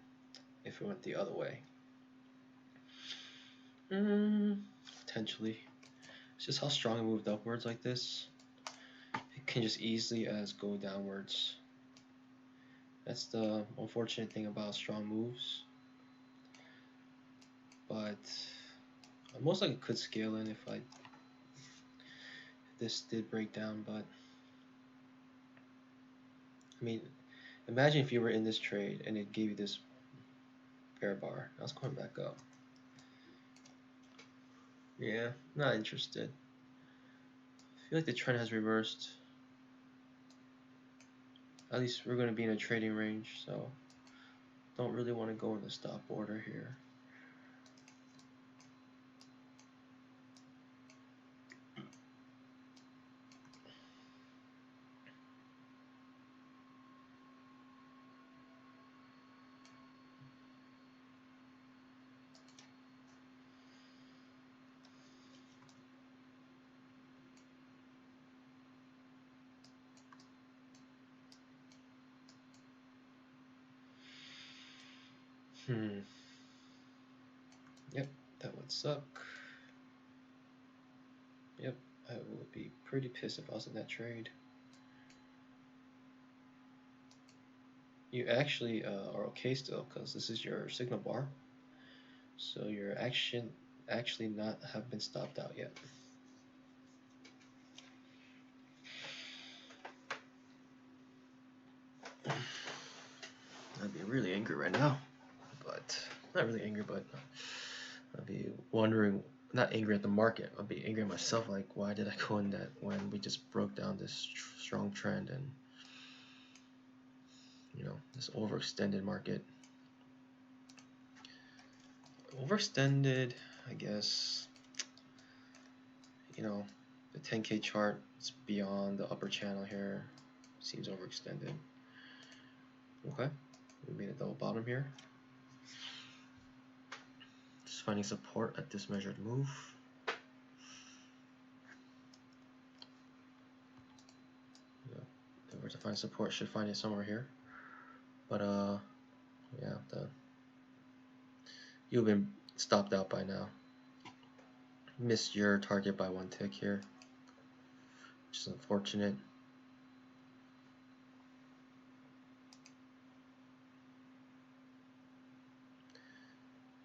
if it went the other way? Potentially. It's just how strong it moved upwards like this. It can just easily as go downwards. That's the unfortunate thing about strong moves. But I most likely could scale in if this did break down, but I mean, imagine if you were in this trade and it gave you this bear bar. Now it's going back up. Yeah, not interested. I feel like the trend has reversed. At least we're going to be in a trading range, so don't really want to go in the stop order here. Yep, that would suck. Yep, I would be pretty pissed if I was in that trade. You actually are okay still because this is your signal bar. So your action actually not have been stopped out yet. I'd be really angry right now, but not really angry, but I'd be wondering, not angry at the market, I'd be angry at myself, like why did I go in that when we just broke down this strong trend and this overextended market. Overextended, I guess, the 10K chart is beyond the upper channel here, seems overextended. Okay, we made a double bottom here. Just finding support at this measured move. If we're to find support, should find it somewhere here. But yeah, you've been stopped out by now. Missed your target by one tick here, which is unfortunate.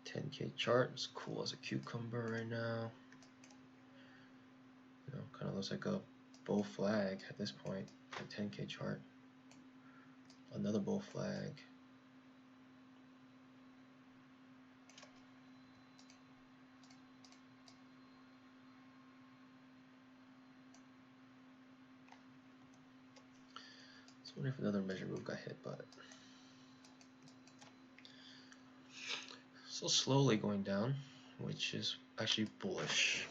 $10K chart is cool as a cucumber right now. Kind of looks like a bull flag at this point. A 10K chart. Another bull flag. I wonder if another measure move got hit, but still slowly going down, which is actually bullish.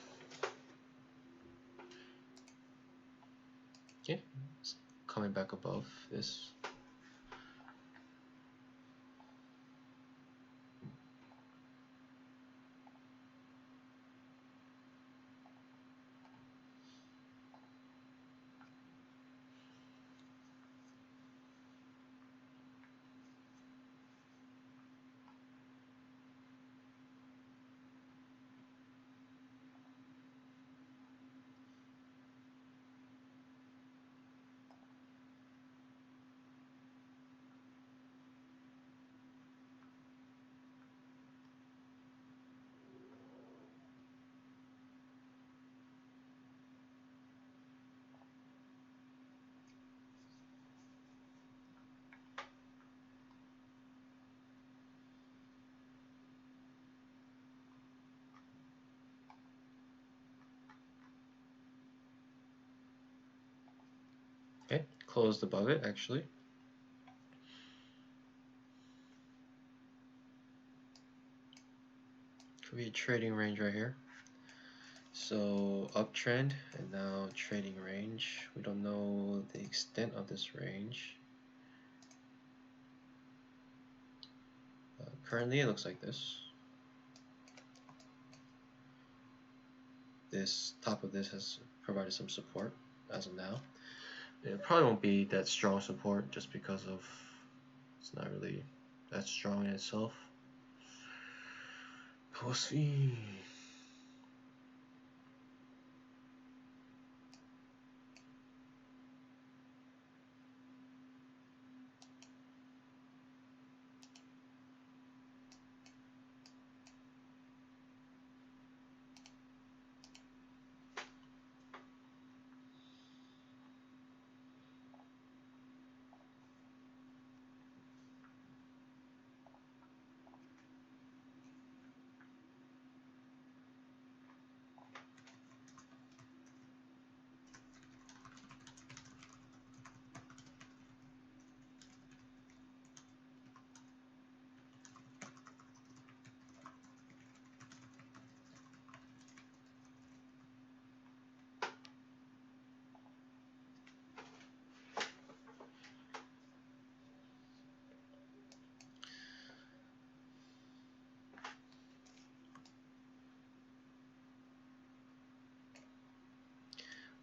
Okay, it's coming back above this. Okay, closed above it actually. Could be a trading range right here. So uptrend and now trading range. We don't know the extent of this range. Currently it looks like this. This top of this has provided some support as of now. It probably won't be that strong support just because of it's not really that strong in itself. We'll see.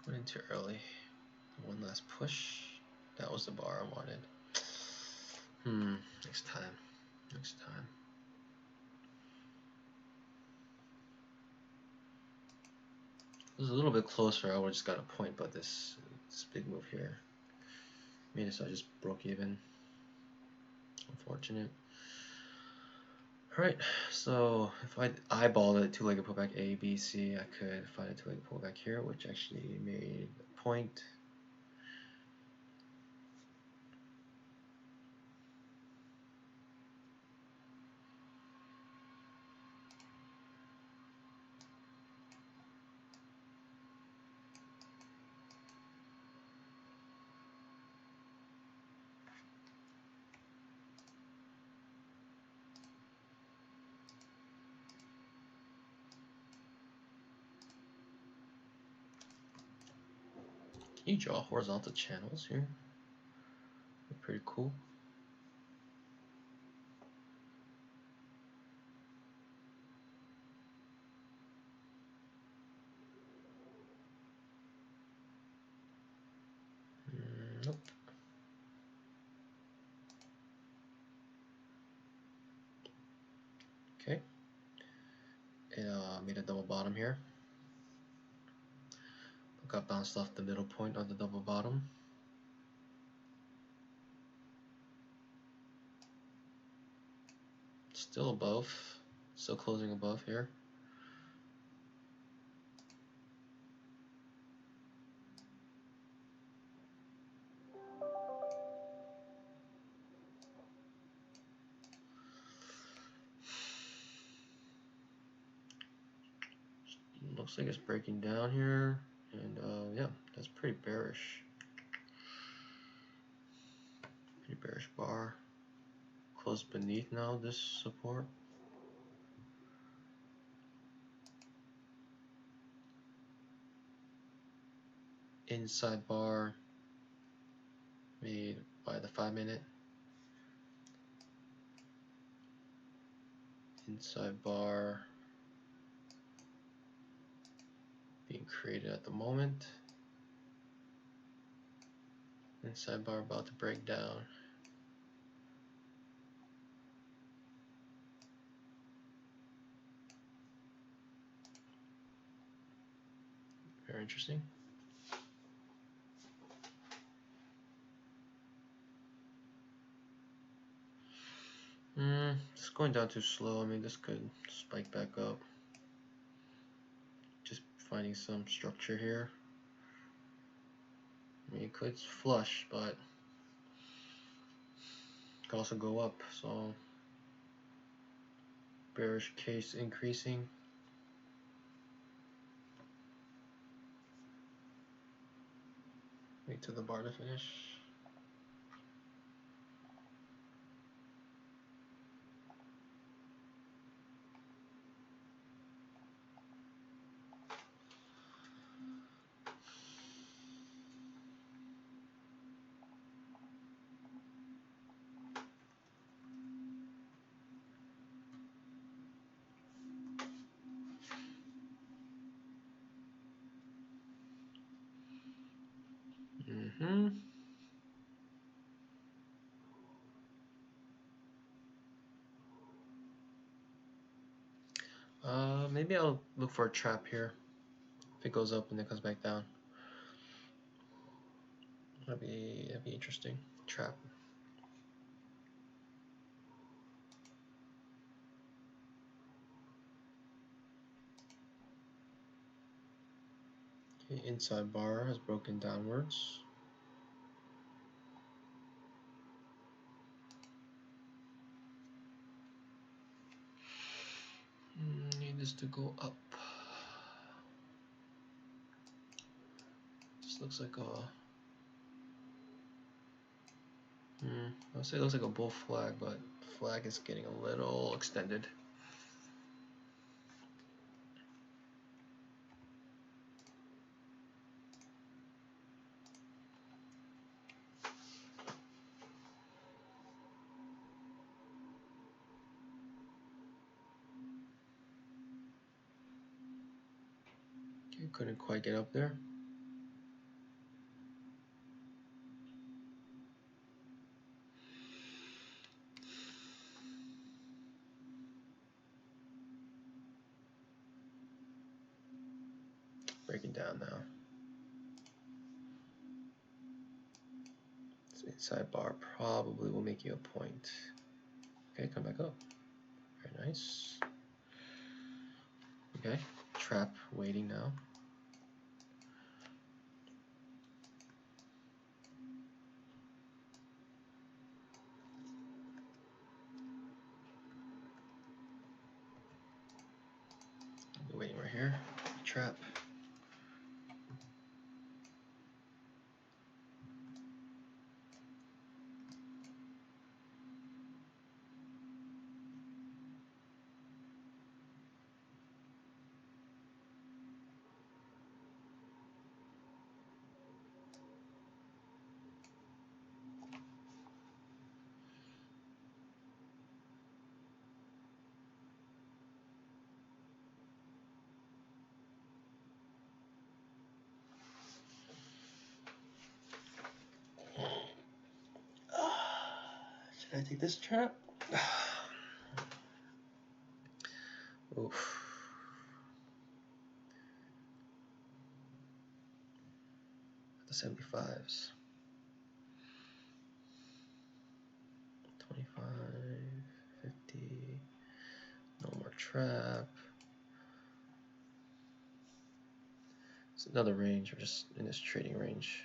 Went in too early. One last push. That was the bar I wanted. Next time. Next time. It was a little bit closer. I would have just got a point, but this big move here made it so I just broke even. Unfortunate. Alright, so if I eyeballed it, two-legged pullback A, B, C, I could find a two-legged pullback here, which actually made a point. Can you draw horizontal channels here? They're pretty cool. Nope. Okay. It made a double bottom here. Got bounced off the middle point of the double bottom. Still above. Still closing above here. Looks like it's breaking down here, and yeah, that's pretty bearish. Pretty bearish bar. Close beneath now this support. Inside bar made by the 5-minute. Inside bar being created at the moment. Inside bar about to break down. Very interesting. It's going down too slow. I mean, this could spike back up. Just finding some structure here. I mean, it could flush, but it could also go up. So, bearish case increasing. Wait till the bar to finish. Maybe I'll look for a trap here. If it goes up and then comes back down, that'd be interesting. Trap. Okay, inside bar has broken downwards. Need this to go up. This looks like a I'll say it looks like a bull flag, but flag is getting a little extended. Okay, couldn't quite get up there. Breaking down now. This inside bar probably will make you a point. Okay, come back up. Very nice. Okay, trap waiting now. I'll be waiting right here. Trap. Should I take this trap? Oof. The 75s. 25, 50. No more trap. It's another range. We're just in this trading range.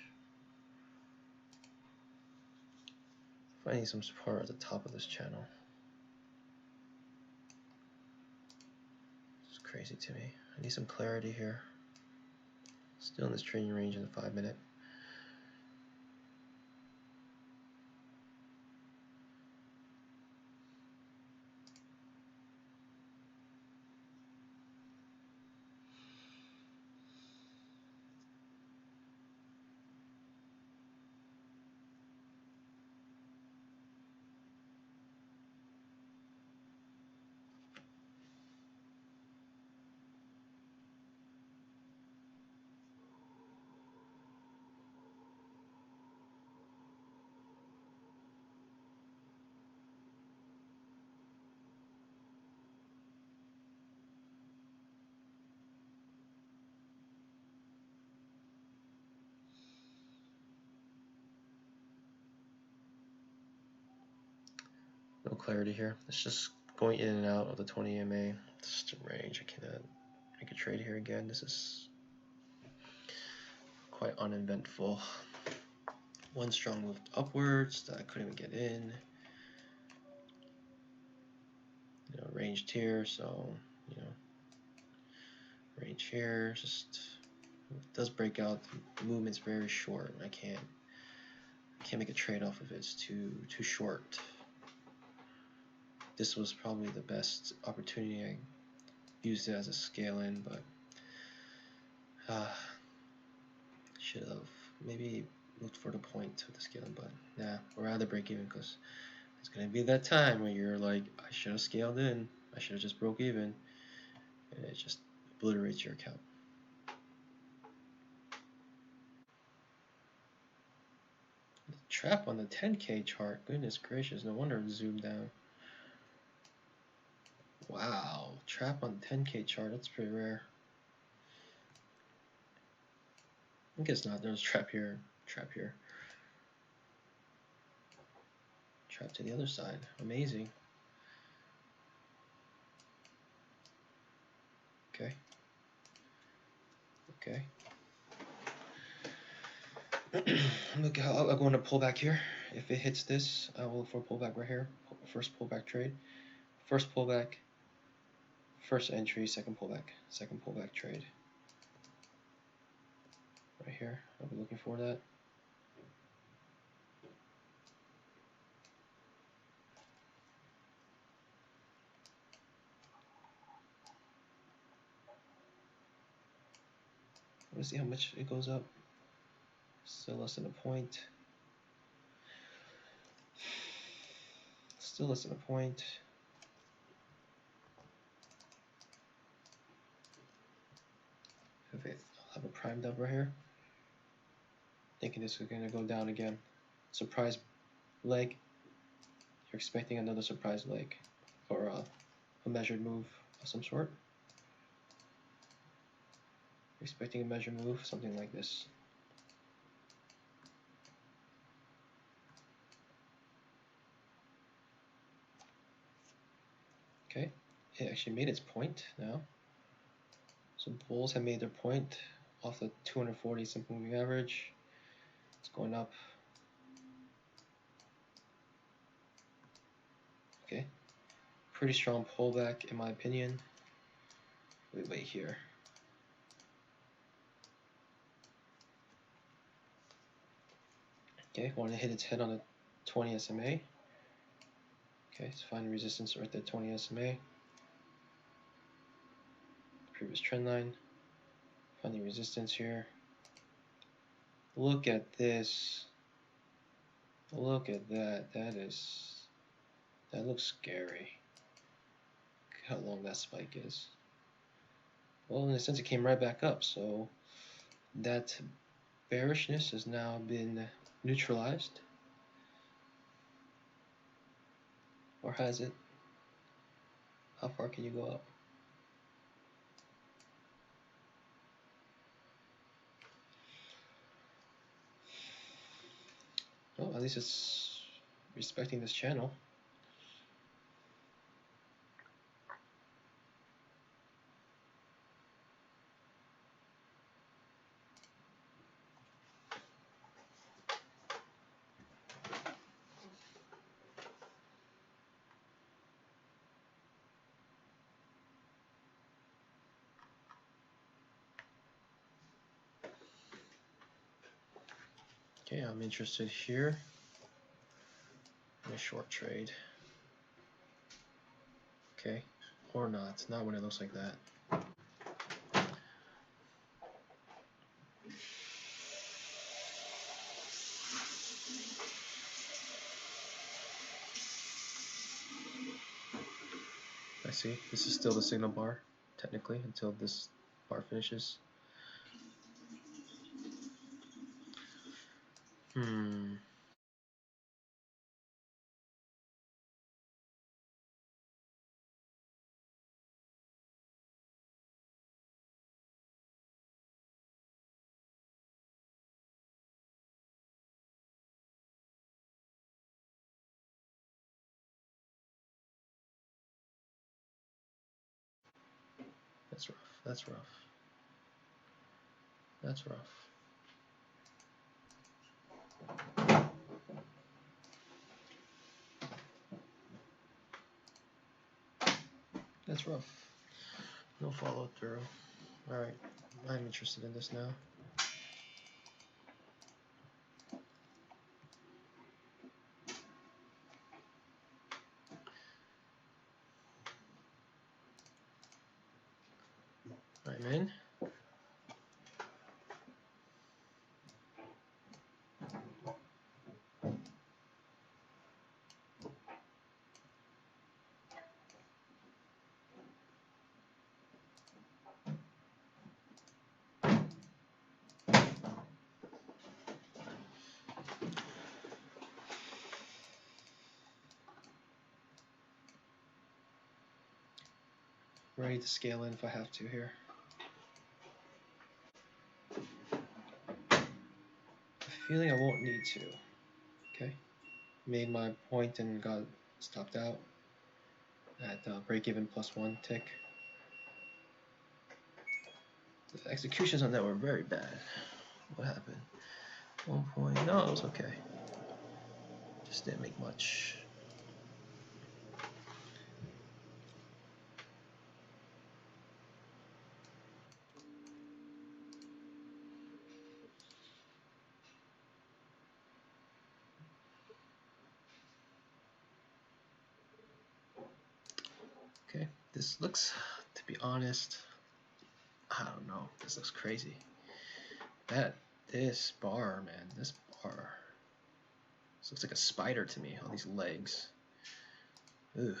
Finding some support at the top of this channel. It's crazy to me. I need some clarity here. Still in this trading range in the 5-minute. No clarity here. It's just going in and out of the 20 EMA. It's just a range. I cannot make a trade here again. This is quite uneventful. One strong move upwards that I couldn't even get in. Ranged here, so range here. Just it does break out. The movement's very short, and I can't make a trade off of it. It's too short. This was probably the best opportunity. I used it as a scale in, but should have maybe looked for the point with the scaling, but nah, I'd rather break even because it's gonna be that time where you're like, I should have scaled in, I should have just broke even, and it just obliterates your account. Trap on the 10K chart. Goodness gracious, no wonder it zoomed down. Wow, trap on the 10K chart. That's pretty rare. I guess not. There's trap here, trap here. Trap to the other side. Amazing. Okay. Okay. Look, I'll go on a pullback here. If it hits this, I will look for a pullback right here. First pullback trade. First pullback. First entry, second pullback trade. Right here. I'll be looking for that. Let's see how much it goes up. Still less than a point. Still less than a point. I'll have a primed up right here. Thinking this is going to go down again. Surprise leg. You're expecting another surprise leg or a measured move of some sort. You're expecting a measured move, something like this. Okay, it actually made its point now. So bulls have made their point off the 240 simple moving average. It's going up. Okay, pretty strong pullback in my opinion. Wait here. Okay, want to hit its head on the 20 SMA. Okay, it's finding resistance right there, 20 SMA. Previous trend line. Finding resistance here. Look at this. Look at that. That looks scary. Look how long that spike is. Well, in a sense, it came right back up. So that bearishness has now been neutralized. Or has it? How far can you go up? Well, at least it's respecting this channel. Okay, I'm interested here in a short trade. Okay, or not when it looks like that. I see, this is still the signal bar, technically, until this bar finishes. That's rough, that's rough. That's rough. That's rough. No follow through. Alright, I'm interested in this now. Alright, man. ready to scale in if I have to here. I have a feeling I won't need to. Okay, made my point and got stopped out at break-even +1 tick. The executions on that were very bad. What happened? 1 point. No, it was okay. Just didn't make much. Okay, this looks, to be honest, I don't know. This looks crazy. This bar, man, this bar. This looks like a spider to me, all these legs. Ugh.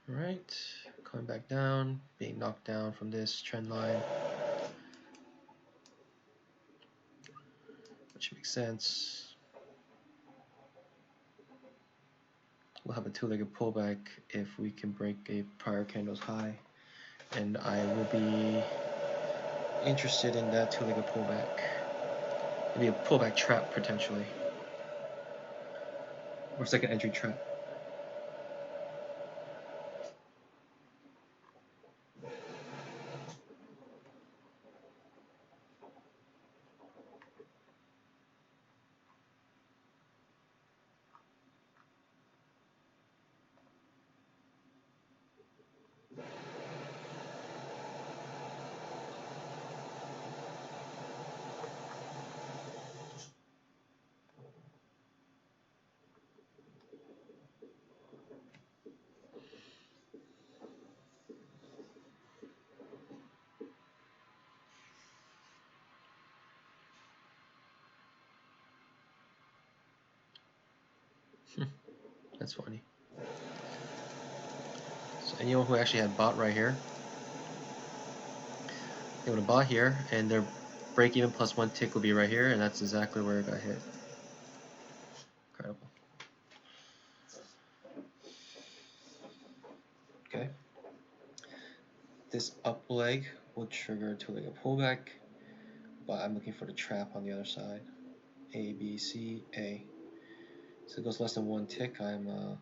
Alright, coming back down, being knocked down from this trend line, which makes sense. We'll have a two-legged pullback if we can break a prior candle's high, and I will be interested in that two-legged pullback. Maybe a pullback trap potentially, or second entry trap. That's funny. So anyone who actually had bought right here, they would have bought here, and their break-even +1 tick will be right here, and that's exactly where it got hit. Incredible. Okay. This up leg will trigger a two-legged pullback, but I'm looking for the trap on the other side. A, B, C, A. So it goes less than 1 tick. I'm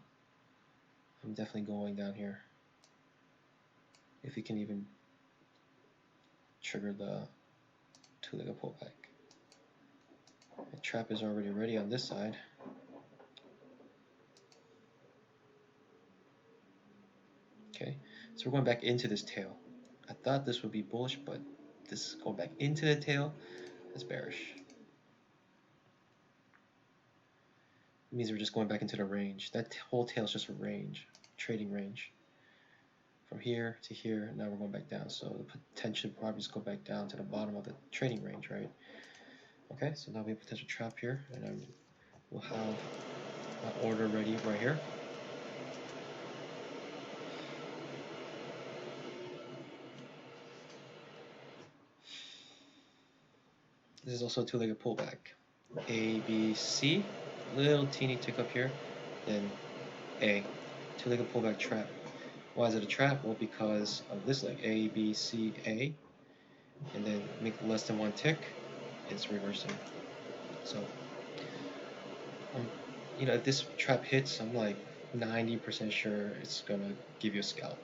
definitely going down here. If you can even trigger the two-legged pullback. The trap is already ready on this side. Okay, so we're going back into this tail. I thought this would be bullish, but this is going back into the tail. That's bearish. It means we're just going back into the range. That whole tail is just a range, trading range. From here to here, now we're going back down. So the potential probably just go back down to the bottom of the trading range, right? Okay, so now we have a potential trap here, and we'll have my order ready right here. This is also a two-legged pullback. A, B, C, little teeny tick up here, then A, two-legged pullback trap. Why is it a trap? Well, because of this leg, A, B, C, A, and then make less than 1 tick, it's reversing. So, you know, if this trap hits, I'm like 90% sure it's gonna give you a scalp.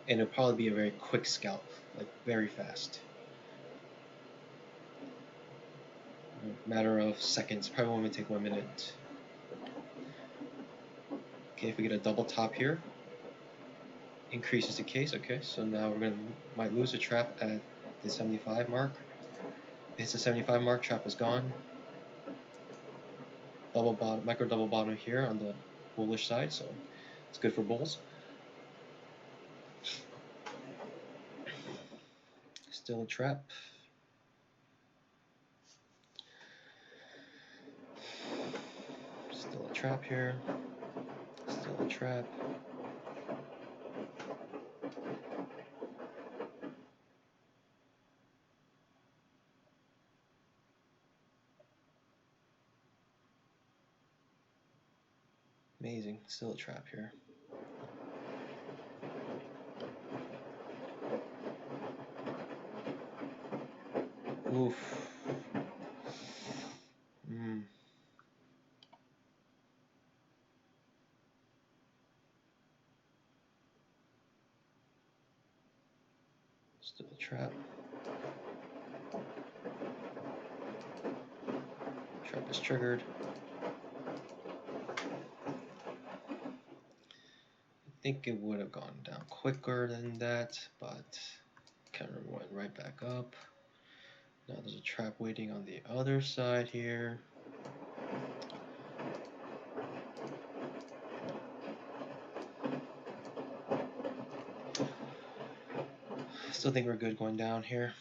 And it'll probably be a very quick scalp, like very fast. Matter of seconds, probably won't even take 1 minute. Okay, if we get a double top here, increases the case. Okay, so now might lose the trap at the 75 mark. It's the 75 mark, trap is gone. Double bottom, micro double bottom here on the bullish side, so it's good for bulls. Still a trap. Still a trap here. Still a trap. Amazing. Still a trap here. Oof. Still a trap. Trap is triggered. I think it would have gone down quicker than that, but can't remember, went right back up. Now there's a trap waiting on the other side here. Still think we're good going down here.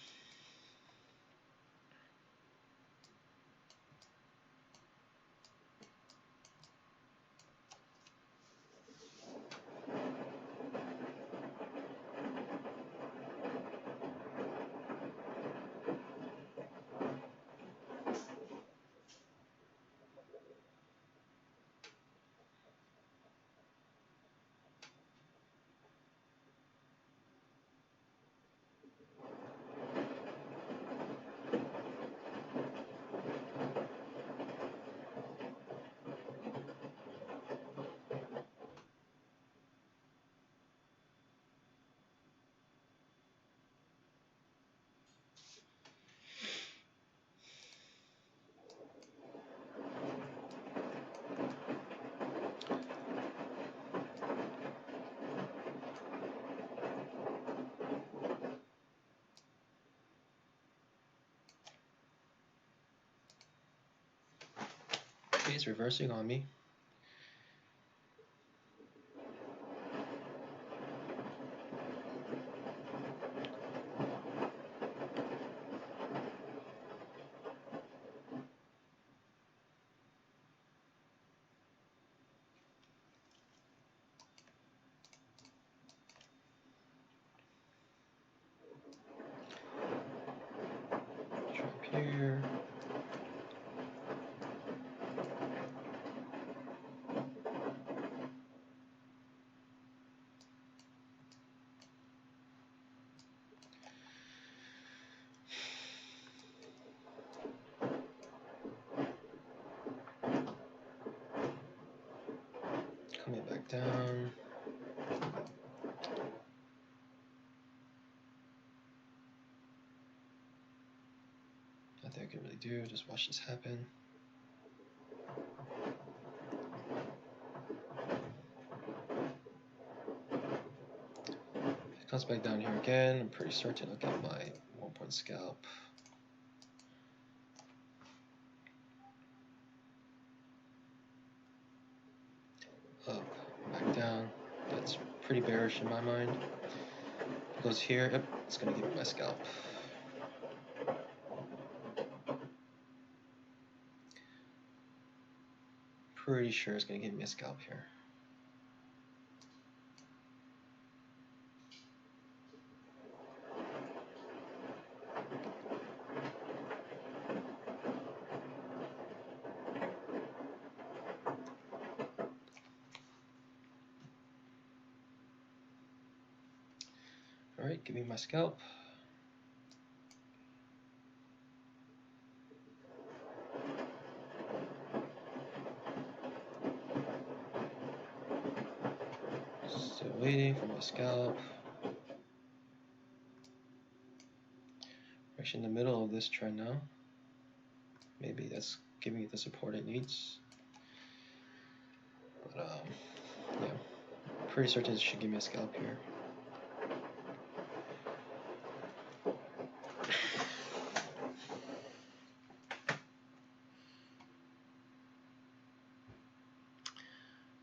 Okay, it's reversing on me. Trap here. Coming back down. Nothing I can really do, just watch this happen. If it comes back down here again, I'm pretty certain I'll get my 1-point scalp. Up, back down. That's pretty bearish in my mind. If it goes here, yep, it's gonna give me my scalp. Pretty sure it's gonna give me a scalp here. Alright, give me my scalp. Still waiting for my scalp. We're actually in the middle of this trend now. Maybe that's giving it the support it needs. But yeah, pretty certain it should give me a scalp here.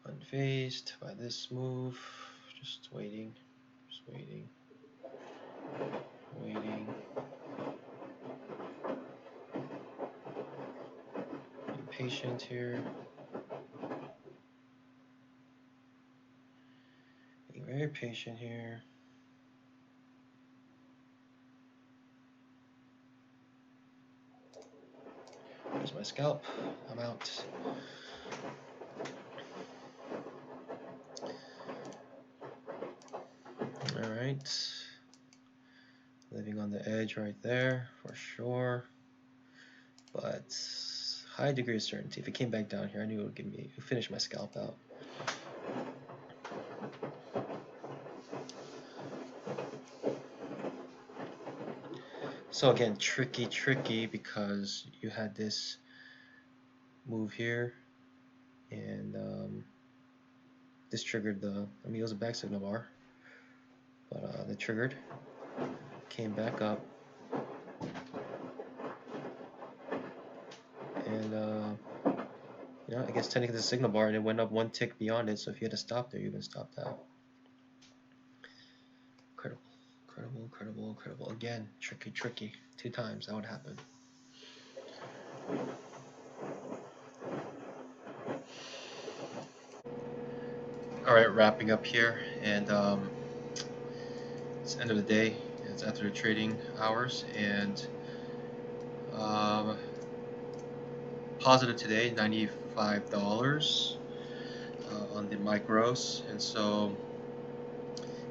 Unfazed by this move, just waiting, waiting. Be patient here. Being very patient here. There's my scalp. I'm out. point. Living on the edge right there for sure. But high degree of certainty. If it came back down here, I knew it would finish my scalp out. So again, tricky because you had this move here, and this triggered the, I mean, it was a back signal bar, but they triggered, came back up, and you know, I guess technically the signal bar, and it went up one tick beyond it, so if you had to stop there, you would have stopped out. Incredible. Again, tricky. 2 times that would happen. Alright, wrapping up here, and it's the end of the day. It's after the trading hours, and positive today, $95 on the micros. And so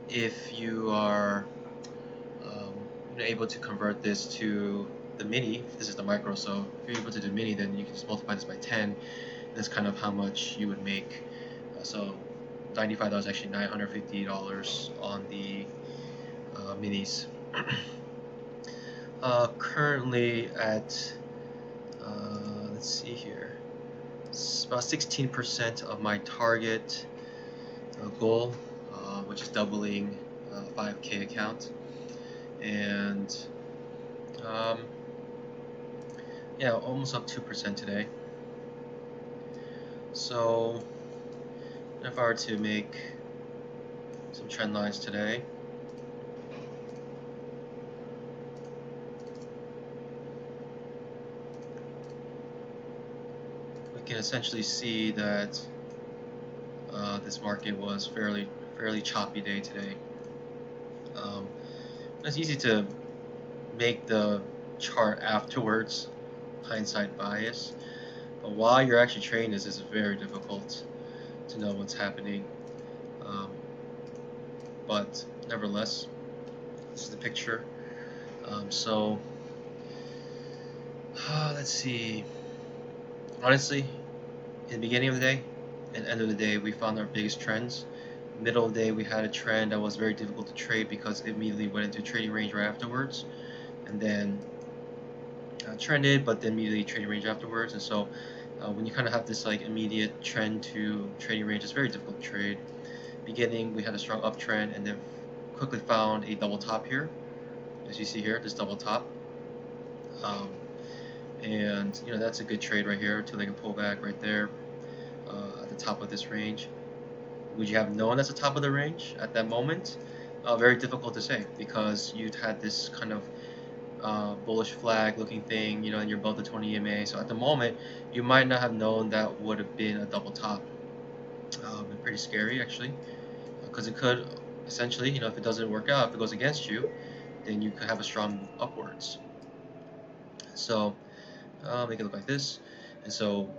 if you are able to convert this to the mini, this is the micro, so if you're able to do mini, then you can just multiply this by 10. That's kind of how much you would make. So $95, actually $950 on the minis. Currently at let's see here, it's about 16% of my target goal, which is doubling 5K account, and yeah, almost up 2% today. So if I were to make some trend lines today, we can essentially see that this market was fairly choppy day today. It's easy to make the chart afterwards, hindsight bias, but while you're actually trading this, it's very difficult to know what's happening. But nevertheless, this is the picture. So let's see. Honestly, in the beginning of the day and end of the day, we found our biggest trends. Middle of the day, we had a trend that was very difficult to trade because it immediately went into trading range right afterwards, and then trended, but then immediately trading range afterwards. And so when you kind of have this like immediate trend to trading range, it's very difficult to trade. Beginning, we had a strong uptrend, and then quickly found a double top here, as you see here, this double top. And you know, that's a good trade right here, 2-legged pullback right there at the top of this range. Would you have known that's the top of the range at that moment? Very difficult to say, because you'd had this kind of bullish flag looking thing, you know, and you're above the 20 EMA. So at the moment, you might not have known that would have been a double top. Pretty scary actually, because it could essentially, you know, if it doesn't work out, if it goes against you, then you could have a strong move upwards. So make it look like this. And so,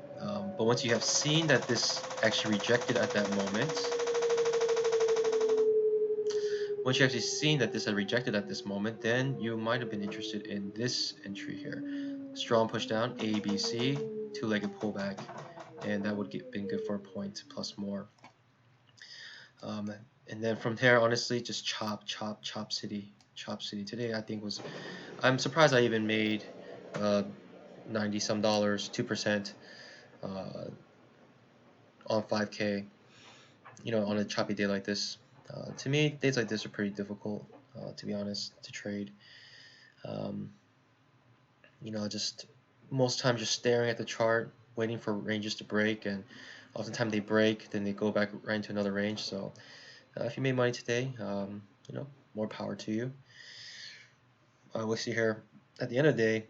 but once you have seen that this actually rejected at that moment, once you actually seen that this had rejected at this moment, then you might have been interested in this entry here. Strong push down, A, B, C, 2-legged pullback, and that would have been good for a point plus more. And then from there, honestly, just chop city. Today, I think was, I'm surprised I even made 90 some dollars, 2% on 5K, you know, on a choppy day like this. To me, days like this are pretty difficult, to be honest, to trade. You know, just most times just staring at the chart, waiting for ranges to break, and oftentimes they break, then they go back right into another range. So if you made money today, you know, more power to you. We'll see here at the end of the day,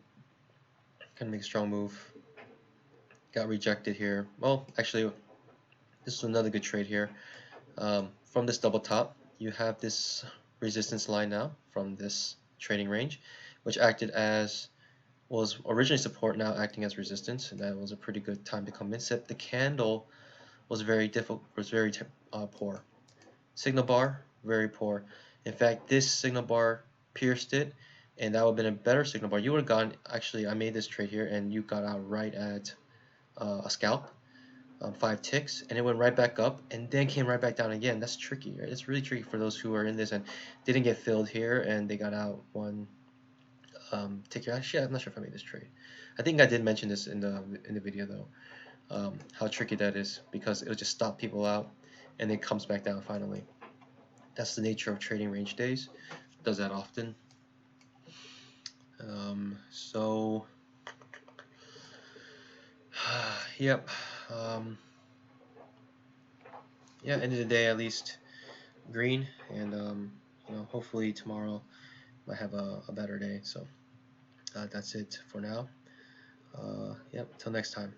kind of make a strong move. Got rejected here. Well, actually, this is another good trade here. From this double top, you have this resistance line now from this trading range, which acted as, was originally support, now acting as resistance, and that was a pretty good time to come in. Except the candle was very difficult, was very poor. Signal bar, very poor. In fact, this signal bar pierced it, and that would have been a better signal bar. You would have gotten, actually, I made this trade here, and you got out right at a scalp, 5 ticks, and it went right back up, and then came right back down again. That's tricky, right? It's really tricky for those who are in this and didn't get filled here, and they got out one tick here. Actually, I'm not sure if I made this trade. I think I did mention this in the video though, how tricky that is, because it'll just stop people out, and it comes back down finally. That's the nature of trading range days. It does that often. So yep. Yeah, end of the day, at least green, and hopefully tomorrow might have a better day. So that's it for now. Yep, till next time.